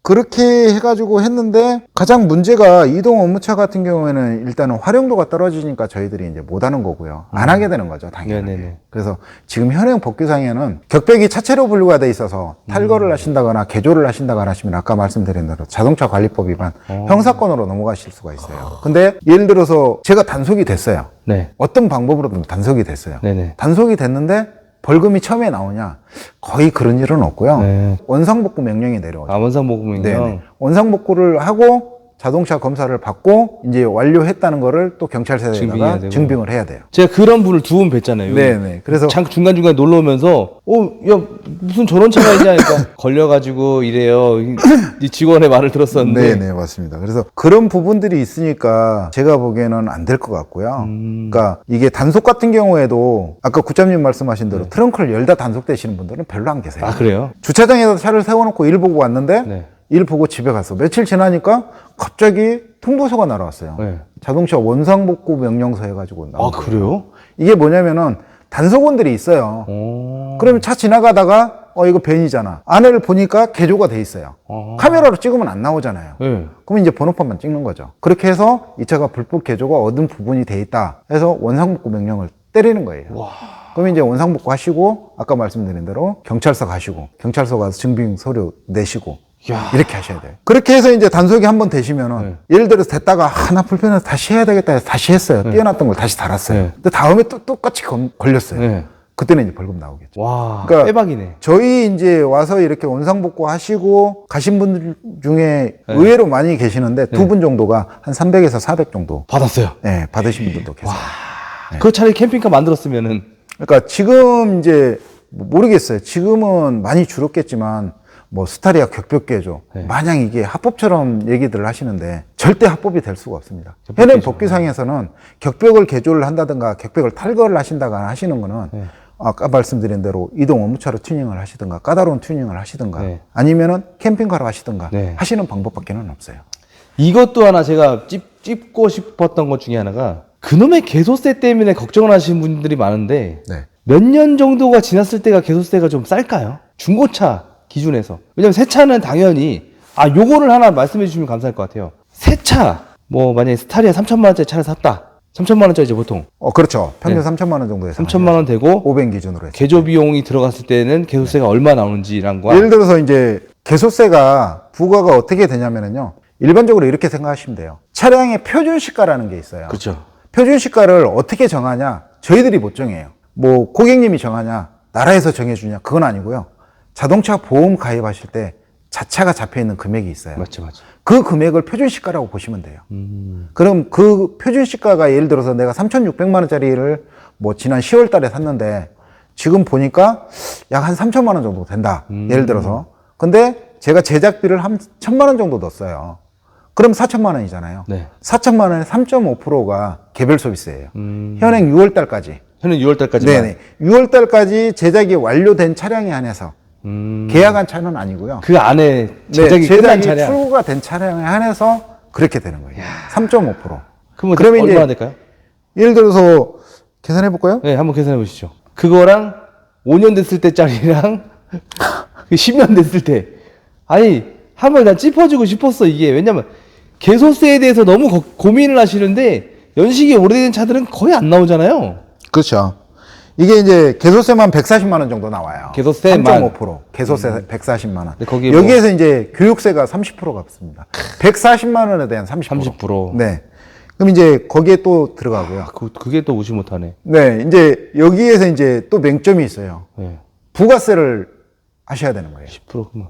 B: 그렇게 해가지고 했는데 가장 문제가 이동 업무차 같은 경우에는 일단은 활용도가 떨어지니까 저희들이 이제 못 하는 거고요. 안 하게 되는 거죠, 당연히.
A: 네네네.
B: 그래서 지금 현행 법규상에는 격벽이 차체로 분류가 돼 있어서 탈거를 하신다거나 개조를 하신다거나 하시면 아까 말씀드린 대로 자동차 관리법 위반 형사건으로 넘어가실 수가 있어요. 근데 예를 들어서 제가 단속이 됐어요.
A: 네.
B: 어떤 방법으로든 단속이 됐어요.
A: 네네.
B: 단속이 됐는데 벌금이 처음에 나오냐? 거의 그런 일은 없고요.
A: 네.
B: 원상복구 명령이 내려오죠.
A: 원상복구면요.
B: 네네. 원상복구를 하고 자동차 검사를 받고 이제 완료했다는 거를 또
A: 증빙해야
B: 경찰서에다가
A: 되고.
B: 증빙을 해야 돼요.
A: 제가 그런 분을 두 분 뵀잖아요.
B: 네네. 그래서
A: 중간중간 놀러 오면서, 야, 무슨 저런 차가 있냐, 그러니까, 걸려가지고 이래요. 이 직원의 말을 들었었는데.
B: 네네, 맞습니다. 그래서 그런 부분들이 있으니까 제가 보기에는 안 될 것 같고요. 그러니까 이게 단속 같은 경우에도 아까 구장님 말씀하신 대로 트렁크를 열다 단속되시는 분들은 별로 안 계세요.
A: 아, 그래요?
B: 주차장에서 차를 세워놓고 일 보고 왔는데
A: 네.
B: 일 보고 집에 갔어. 며칠 지나니까 갑자기 통보서가 날아왔어요.
A: 네.
B: 자동차 원상복구 명령서 해가지고
A: 아,
B: 나온 거예요.
A: 그래요?
B: 이게 뭐냐면은 단속원들이 있어요. 그러면 차 지나가다가 이거 벤이잖아. 안을 보니까 개조가 돼 있어요. 카메라로 찍으면 안 나오잖아요.
A: 네.
B: 그럼 이제 번호판만 찍는 거죠. 그렇게 해서 이 차가 불법 개조가 얻은 부분이 돼 있다 해서 원상복구 명령을 때리는 거예요. 그럼 이제 원상복구 하시고 아까 말씀드린 대로 경찰서 가시고 경찰서 가서 증빙 서류 내시고
A: 야.
B: 이렇게 하셔야 돼요. 그렇게 해서 이제 단속이 한번 되시면은 예를 들어서 됐다가 나 불편해서 다시 해야 되겠다 해서 다시 했어요. 띄어놨던 걸 다시 달았어요.
A: 네.
B: 근데 다음에 또 똑같이 걸렸어요.
A: 네.
B: 그때는 이제 벌금 나오겠죠.
A: 와,
B: 그러니까
A: 빼박이네.
B: 저희 이제 와서 이렇게 원상복구 하시고 가신 분들 중에 의외로 많이 계시는데 두 분 정도가 한 300에서 400 정도
A: 받았어요.
B: 네, 받으신 분들도 계세요.
A: 그 차라리 캠핑카 만들었으면은.
B: 그러니까 지금 이제 모르겠어요. 지금은 많이 줄었겠지만 뭐 스타리아 격벽 개조 마냥 이게 합법처럼 얘기들을 하시는데 절대 합법이 될 수가 없습니다. 현행 법규상에서는 격벽을 개조를 한다든가 격벽을 탈거를 하신다거나 하시는 거는 아까 말씀드린 대로 이동 업무차로 튜닝을 하시든가 까다로운 튜닝을 하시든가 아니면은 캠핑카로 하시든가 하시는 방법밖에는 없어요.
A: 이것도 하나 제가 찝고 싶었던 것 중에 하나가 그놈의 개소세 때문에 걱정을 하시는 분들이 많은데 몇 년 정도가 지났을 때가 개소세가 좀 쌀까요? 중고차 기준에서. 왜냐면 새 차는 당연히 요거를 하나 말씀해 주시면 감사할 것 같아요. 새 차, 뭐 만약에 스타리아 3천만 원짜리 차를 샀다. 3천만 원짜리죠 보통.
B: 그렇죠. 평균 3천만 원 정도 해서
A: 3천만 원 되고
B: 500 기준으로 해서.
A: 개조 비용이 들어갔을 때는 개소세가 얼마 나오는지란 거.
B: 예를 들어서 이제 개소세가 부과가 어떻게 되냐면요. 일반적으로 이렇게 생각하시면 돼요. 차량의 표준 시가라는 게 있어요.
A: 그렇죠.
B: 표준 시가를 어떻게 정하냐? 저희들이 못 정해요. 뭐 고객님이 정하냐? 나라에서 정해주냐? 그건 아니고요. 자동차 보험 가입하실 때 자차가 잡혀 있는 금액이 있어요.
A: 맞죠.
B: 그 금액을 표준 시가라고 보시면 돼요. 그럼 그 표준 시가가 예를 들어서 내가 3,600만 원짜리를 뭐 지난 10월 달에 샀는데 지금 보니까 약 한 3천만 원 정도 된다. 예를 들어서. 근데 제가 제작비를 한 1,000만 원 정도 넣었어요. 그럼 4천만 원이잖아요.
A: 네.
B: 4천만 원의 3.5%가 개별 소비세예요. 현행 6월 달까지.
A: 현행 6월 달까지만.
B: 네네. 6월 달까지 제작이 완료된 차량에 한해서 계약한 차는 아니고요.
A: 그 안에 제작이 끝난
B: 제작이
A: 차량.
B: 출고가 된 차량에 한해서 그렇게 되는 거예요. 3.5%.
A: 그러면 얼마나 될까요?
B: 예를 들어서 계산해 볼까요?
A: 네, 한번 계산해 보시죠. 그거랑 5년 됐을 때짜리랑 10년 됐을 때. 아니, 한번 난 짚어주고 싶었어, 이게. 왜냐면, 개소세에 대해서 너무 고민을 하시는데, 연식이 오래된 차들은 거의 안 나오잖아요.
B: 그렇죠. 이게 이제 개소세만 140만 원 정도 나와요.
A: 개소세만.
B: 3.5%. 개소세 140만 원.
A: 근데 거기에
B: 여기에서 이제 교육세가 30%가 붙습니다. 140만 원에 대한 30%.
A: 30%.
B: 네. 그럼 이제 거기에 또 들어가고요.
A: 그게 또 무시 못하네.
B: 네. 이제 여기에서 이제 또 맹점이 있어요.
A: 네.
B: 부가세를 하셔야 되는 거예요.
A: 10% 그러면.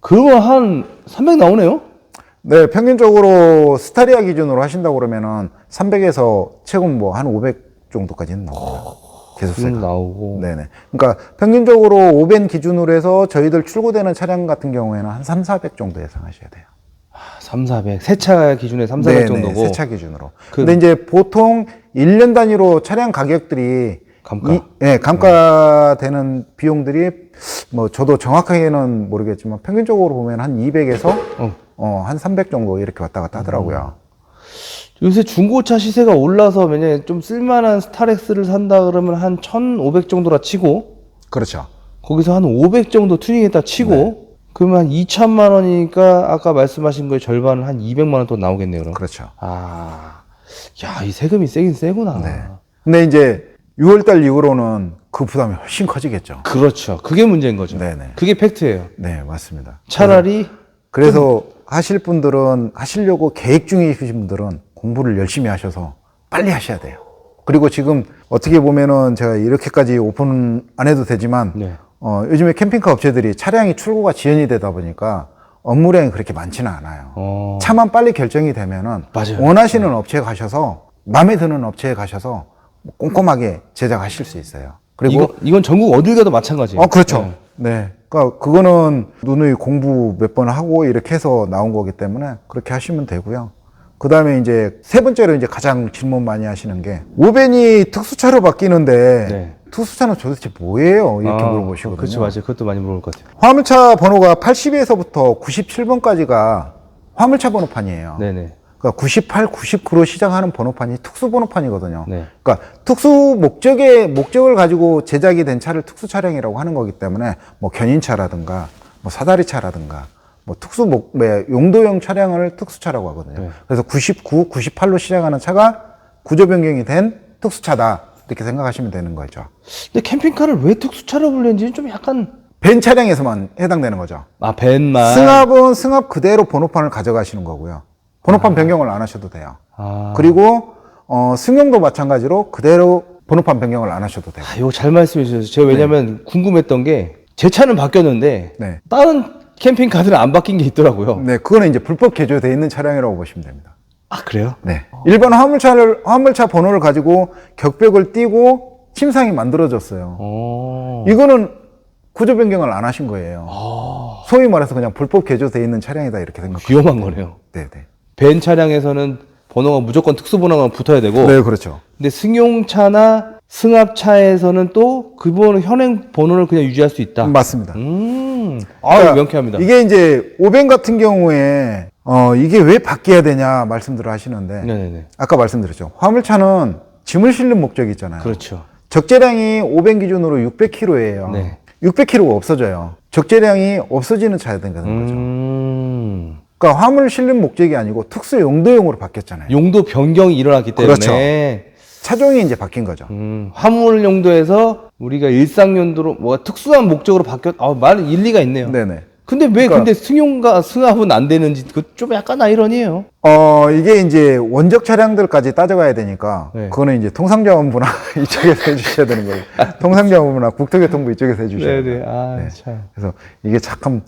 A: 그러면 한 300 나오네요?
B: 네. 평균적으로 스타리아 기준으로 하신다고 그러면은 300에서 최고 뭐 한 500 정도까지는 나와요. 개소세가
A: 나오고.
B: 네네. 그러니까 평균적으로 5벤 기준으로 해서 저희들 출고되는 차량 같은 경우에는 한 3, 400 정도 예상하셔야 돼요.
A: 3, 400. 새 차 기준에 3, 400 정도고.
B: 새 차 기준으로. 근데 이제 보통 1년 단위로 차량 가격들이 감가되는 비용들이 뭐 저도 정확하게는 모르겠지만 평균적으로 보면 한 200에서 한 300 정도 이렇게 왔다 갔다 하더라고요.
A: 요새 중고차 시세가 올라서 만약에 좀 쓸만한 스타렉스를 산다 그러면 한 1,500 정도라 치고
B: 그렇죠.
A: 거기서 한 500 정도 튜닝했다 치고 그러면 한 2천만 원이니까 아까 말씀하신 거의 절반은 한 200만 원 또 나오겠네요. 그럼.
B: 그렇죠.
A: 야, 이 세금이 세긴 세구나.
B: 네. 근데 이제 6월달 이후로는 그 부담이 훨씬 커지겠죠.
A: 그렇죠. 그게 문제인 거죠.
B: 네네.
A: 그게 팩트예요.
B: 네, 맞습니다.
A: 차라리
B: 그래서 하실 분들은 하시려고 계획 중에 있으신 분들은 공부를 열심히 하셔서 빨리 하셔야 돼요. 그리고 지금 어떻게 보면은 제가 이렇게까지 오픈 안 해도 되지만 요즘에 캠핑카 업체들이 차량이 출고가 지연이 되다 보니까 업무량이 그렇게 많지는 않아요.
A: 어.
B: 차만 빨리 결정이 되면은
A: 맞아요.
B: 원하시는 업체에 가셔서 마음에 드는 업체에 가셔서 꼼꼼하게 제작하실 수 있어요. 그리고
A: 이건 전국 어딜 가도 마찬가지예요.
B: 그렇죠. 네. 그러니까 그거는 누누이 공부 몇 번 하고 이렇게 해서 나온 거기 때문에 그렇게 하시면 되고요. 그 다음에 이제 세 번째로 이제 가장 질문 많이 하시는 게 오벤이 특수차로 바뀌는데
A: 네.
B: 특수차는 도대체 뭐예요? 이렇게 물어보시거든요.
A: 그렇죠, 맞아요. 그것도 많이 물어볼 것 같아요.
B: 화물차 번호가 80에서부터 97번까지가 화물차 번호판이에요.
A: 네네.
B: 그러니까 98, 99로 시작하는 번호판이 특수 번호판이거든요.
A: 네.
B: 그러니까 목적을 가지고 제작이 된 차를 특수 차량이라고 하는 거기 때문에 뭐 견인차라든가 뭐 사다리차라든가 뭐 용도형 차량을 특수차라고 하거든요.
A: 네.
B: 그래서 99, 98로 시작하는 차가 구조 변경이 된 특수차다. 이렇게 생각하시면 되는 거죠.
A: 근데 캠핑카를 왜 특수차로 불리는지 좀 약간
B: 벤 차량에서만 해당되는 거죠.
A: 벤만.
B: 승합은 승합 그대로 번호판을 가져가시는 거고요. 번호판 변경을 안 하셔도 돼요. 그리고 승용도 마찬가지로 그대로 번호판 변경을 안 하셔도 돼요.
A: 이거 잘 말씀해 주셨어요. 제가 왜냐면 궁금했던 게 제 차는 바뀌었는데
B: 네.
A: 다른 캠핑카들은 안 바뀐 게 있더라고요.
B: 네, 그거는 이제 불법 개조되어 있는 차량이라고 보시면 됩니다.
A: 그래요?
B: 네. 일반 화물차 번호를 가지고 격벽을 띄고 침상이 만들어졌어요. 이거는 구조 변경을 안 하신 거예요. 소위 말해서 그냥 불법 개조되어 있는 차량이다 이렇게 생각하시면
A: 위험한 거네요.
B: 네, 네.
A: 벤 차량에서는 번호가 무조건 특수 번호가 붙어야 되고
B: 네, 그렇죠.
A: 근데 승용차나 승합차에서는 또 그 번호 현행 번호를 그냥 유지할 수 있다.
B: 맞습니다.
A: 그러니까 명쾌합니다.
B: 이게 이제 오벤 같은 경우에 이게 왜 바뀌어야 되냐 말씀들을 하시는데
A: 네네네.
B: 아까 말씀드렸죠. 화물차는 짐을 실는 목적이 있잖아요.
A: 그렇죠.
B: 적재량이 오벤 기준으로 600kg예요.
A: 네.
B: 600kg가 없어져요. 적재량이 없어지는 차야 되는 거죠. 그러니까 화물 실는 목적이 아니고 특수 용도용으로 바뀌었잖아요.
A: 용도 변경이 일어났기 때문에
B: 그렇죠. 차종이 이제 바뀐 거죠.
A: 화물 용도에서 우리가 일상 용도로 뭐가 특수한 목적으로 말 일리가 있네요.
B: 네네.
A: 근데 왜 근데 승용과 승합은 안 되는지 그 좀 약간 아이러니해요.
B: 이게 이제 원적 차량들까지 따져가야 되니까
A: 네.
B: 그거는 이제 통상자원부나 이쪽에서 해주셔야 되는 거예요. 통상자원부나 국토교통부 이쪽에서 해주셔야 돼요.
A: 네네. 참.
B: 그래서 이게 참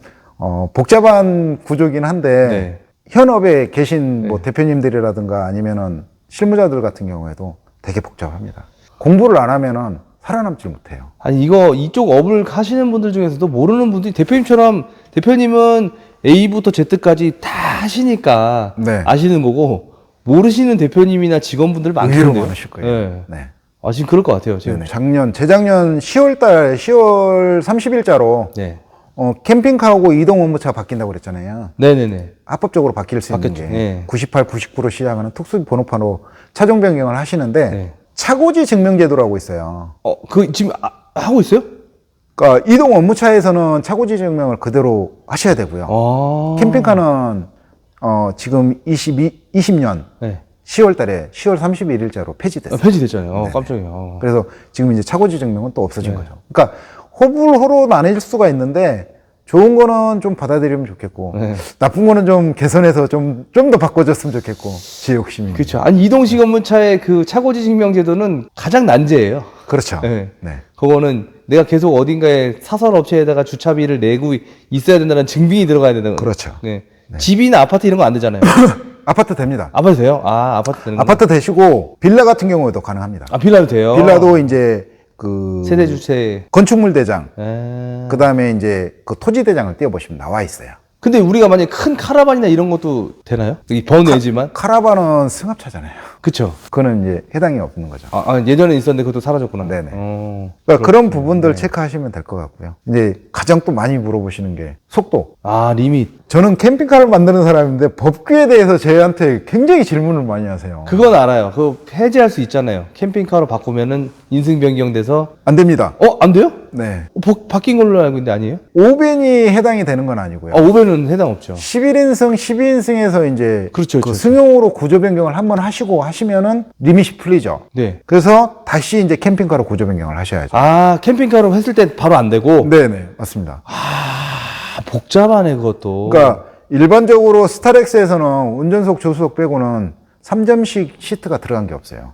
B: 복잡한 구조긴 한데
A: 네.
B: 현업에 계신 뭐 대표님들이라든가 아니면은 실무자들 같은 경우에도 되게 복잡합니다. 공부를 안 하면은 살아남질 못해요.
A: 아니 이쪽 업을 하시는 분들 중에서도 모르는 분들이 대표님은 A부터 Z까지 다 하시니까
B: 네.
A: 아시는 거고 모르시는 대표님이나 직원분들
B: 의외로
A: 많겠는데요.
B: 많으실 거예요.
A: 네.
B: 네.
A: 지금 그럴 것 같아요. 지금.
B: 재작년 10월 30일자로
A: 네.
B: 캠핑카하고 이동 업무차 바뀐다고 그랬잖아요.
A: 네네네.
B: 합법적으로 바뀔 수 있는
A: 바뀌었죠.
B: 게
A: 네.
B: 98, 99로 시작하는 특수 번호판으로 차종 변경을 하시는데
A: 네.
B: 차고지 증명제도라고 있어요.
A: 지금 하고 있어요?
B: 그러니까 이동 업무차에서는 차고지 증명을 그대로 하셔야 되고요. 캠핑카는 지금 20년
A: 네.
B: 10월 달에 10월 31일자로 폐지됐어요.
A: 폐지됐잖아요.
B: 네네.
A: 깜짝이야.
B: 그래서 지금 이제 차고지 증명은 또 없어진
A: 네.
B: 거죠. 그러니까 호불호로 나뉠 수가 있는데 좋은 거는 좀 받아들이면 좋겠고
A: 네.
B: 나쁜 거는 좀 개선해서 좀 더 바꿔줬으면 좋겠고 제 욕심이.
A: 그렇죠. 아니 이동식 업무차의 그 차고지 증명 제도는 가장 난제예요.
B: 그렇죠.
A: 네.
B: 네.
A: 그거는 내가 계속 어딘가에 사설 업체에다가 주차비를 내고 있어야 된다는 증빙이 들어가야 된다는.
B: 그렇죠.
A: 네. 집이나 아파트 이런 거 안 되잖아요.
B: 아파트 됩니다.
A: 아파트 돼요? 아파트 되는 거.
B: 아파트 되시고 빌라 같은 경우에도 가능합니다.
A: 빌라도 돼요.
B: 빌라도 이제 그
A: 세대 주체.
B: 건축물 대장,
A: 에...
B: 그 다음에 이제 그 토지 대장을 띄워보시면 나와 있어요.
A: 근데 우리가 만약에 큰 카라반이나 이런 것도 되나요? 이 번외지만?
B: 카라반은 승합차잖아요.
A: 그쵸.
B: 그거는 이제 해당이 없는 거죠.
A: 예전에 있었는데 그것도 사라졌구나.
B: 네네.
A: 그렇구나.
B: 그런 부분들 체크하시면 될 것 같고요. 이제 가장 또 많이 물어보시는 게 속도.
A: 리밋.
B: 저는 캠핑카를 만드는 사람인데 법규에 대해서 저희한테 굉장히 질문을 많이 하세요.
A: 그건 알아요. 그거 해제할 수 있잖아요. 캠핑카로 바꾸면은 인승 변경돼서.
B: 안 됩니다.
A: 안 돼요?
B: 네.
A: 바뀐 걸로 알고 있는데 아니에요?
B: 오벤이 해당이 되는 건 아니고요.
A: 5배는 해당 없죠.
B: 11인승, 12인승에서 이제
A: 그렇죠,
B: 그
A: 그렇죠.
B: 승용으로 구조 변경을 한번 하시고 하시면은 리밋이 풀리죠.
A: 네.
B: 그래서 다시 이제 캠핑카로 구조 변경을 하셔야죠.
A: 캠핑카로 했을 때 바로 안 되고.
B: 네네, 맞습니다.
A: 복잡하네, 그것도.
B: 그러니까 일반적으로 스타렉스에서는 운전석, 조수석 빼고는 3점식 시트가 들어간 게 없어요.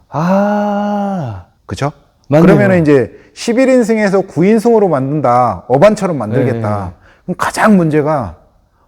B: 그죠?
A: 맞네요.
B: 그러면 이제 11인승에서 9인승으로 만든다, 어반처럼 만들겠다.
A: 네.
B: 그럼 가장 문제가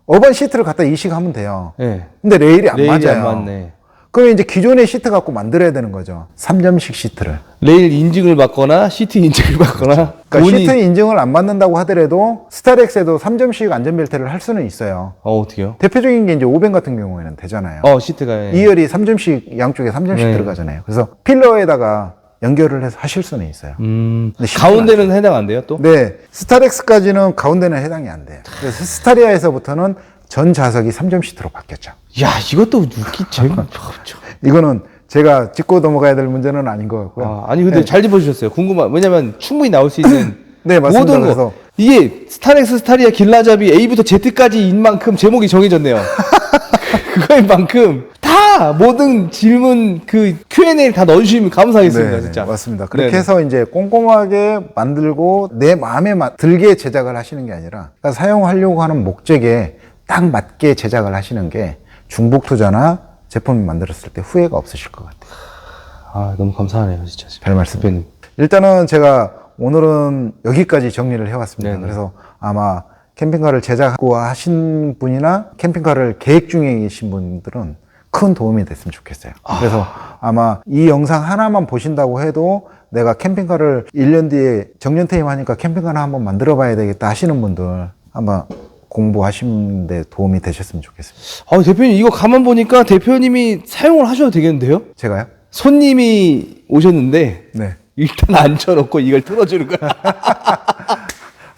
B: 어반 시트를 갖다 이식하면 돼요.
A: 네.
B: 근데 레일이 안
A: 레일이
B: 맞아요.
A: 안 맞네.
B: 그러면 이제 기존의 시트 갖고 만들어야 되는 거죠. 3점식 시트를.
A: 레일 인증을 받거나 시트 인증을 받거나
B: 그러니까 시트 인증을 안 받는다고 하더라도 스타렉스에도 3점식 안전벨트를 할 수는 있어요.
A: 어떻게요?
B: 대표적인 게 이제 500 같은 경우에는 되잖아요.
A: 시트가 예.
B: 2열이 3점씩 양쪽에 3점씩
A: 네.
B: 들어가잖아요. 그래서 필러에다가 연결을 해서 하실 수는 있어요. 근데 쉽지는
A: 가운데는 해당 안 돼요 또?
B: 네, 스타렉스까지는 가운데는 해당이 안 돼요. 그래서 스타리아에서부터는 전 좌석이 3점 시트로 바뀌었죠.
A: 야 이것도 웃기 재밌죠.
B: 이거는 제가 짚고 넘어가야 될 문제는 아닌 것 같고요.
A: 아니 근데
B: 네.
A: 잘 짚어주셨어요. 궁금한 왜냐면 충분히 나올 수 있는
B: 네, 맞습니다.
A: 모든 거
B: 그래서
A: 이게 스타렉스 스타리아 길라잡이 A부터 Z까지인 만큼 제목이 정해졌네요. 그거인 만큼 다 모든 질문 그 Q&A를 다 넣어주시면 감사하겠습니다.
B: 네,
A: 진짜.
B: 맞습니다. 그렇게
A: 네네.
B: 해서 이제 꼼꼼하게 만들고 내 마음에 들게 제작을 하시는 게 아니라 그러니까 사용하려고 하는 목적에 딱 맞게 제작을 하시는 게 중복 투자나 제품 만들었을 때 후회가 없으실 것 같아요.
A: 아 너무 감사하네요 진짜.
B: 별 말씀.
A: 대표님.
B: 일단은 제가 오늘은 여기까지 정리를 해왔습니다.
A: 네네.
B: 그래서 아마 캠핑카를 제작하고 하신 분이나 캠핑카를 계획 중에 계신 분들은 큰 도움이 됐으면 좋겠어요. 그래서 아마 이 영상 하나만 보신다고 해도 내가 캠핑카를 1년 뒤에 정년퇴임 하니까 캠핑카를 한번 만들어 봐야 되겠다 하시는 분들 아마 공부하시는 데 도움이 되셨으면 좋겠습니다.
A: 대표님 이거 가만 보니까 대표님이 사용을 하셔도 되겠는데요?
B: 제가요?
A: 손님이 오셨는데
B: 네.
A: 일단 앉혀놓고 이걸 틀어주는 거야.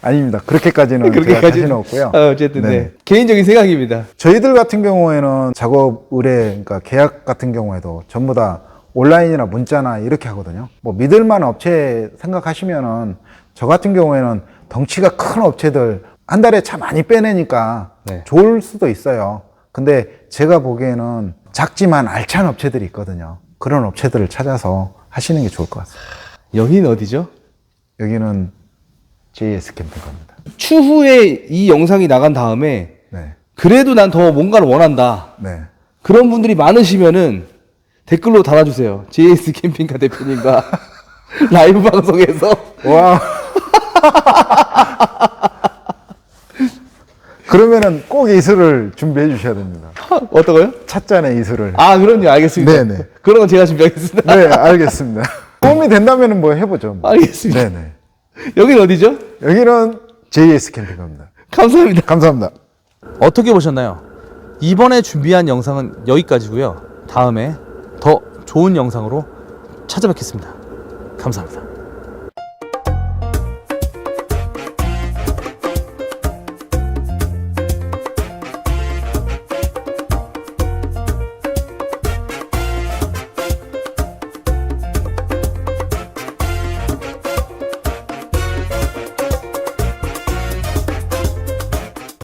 B: 아닙니다. 그렇게까지는 제가 자신은 없고요.
A: 어쨌든
B: 네.
A: 네. 개인적인 생각입니다.
B: 저희들 같은 경우에는 작업 의뢰, 그러니까 계약 같은 경우에도 전부 다 온라인이나 문자나 이렇게 하거든요. 뭐 믿을만한 업체 생각하시면은 저 같은 경우에는 덩치가 큰 업체들 한 달에 차 많이 빼내니까
A: 네.
B: 좋을 수도 있어요. 근데 제가 보기에는 작지만 알찬 업체들이 있거든요. 그런 업체들을 찾아서 하시는 게 좋을 것 같습니다.
A: 여기는 어디죠?
B: 여기는 JS 캠핑카입니다.
A: 추후에 이 영상이 나간 다음에
B: 네.
A: 그래도 난 더 뭔가를 원한다.
B: 네.
A: 그런 분들이 많으시면은 댓글로 달아주세요. JS 캠핑카 대표님과 라이브 방송에서
B: 와. 그러면은 꼭 이슬을 준비해 주셔야 됩니다.
A: 어떤거요?
B: 찻잔에 이슬을.
A: 그럼요. 알겠습니다.
B: 네네.
A: 그런 건 제가 준비하겠습니다.
B: 네, 알겠습니다. 도움이 된다면 뭐 해보죠. 뭐.
A: 알겠습니다.
B: 네네.
A: 여긴 어디죠?
B: 여기는 JS 캠핑카입니다.
A: 감사합니다.
B: 감사합니다.
A: 어떻게 보셨나요? 이번에 준비한 영상은 여기까지고요. 다음에 더 좋은 영상으로 찾아뵙겠습니다. 감사합니다.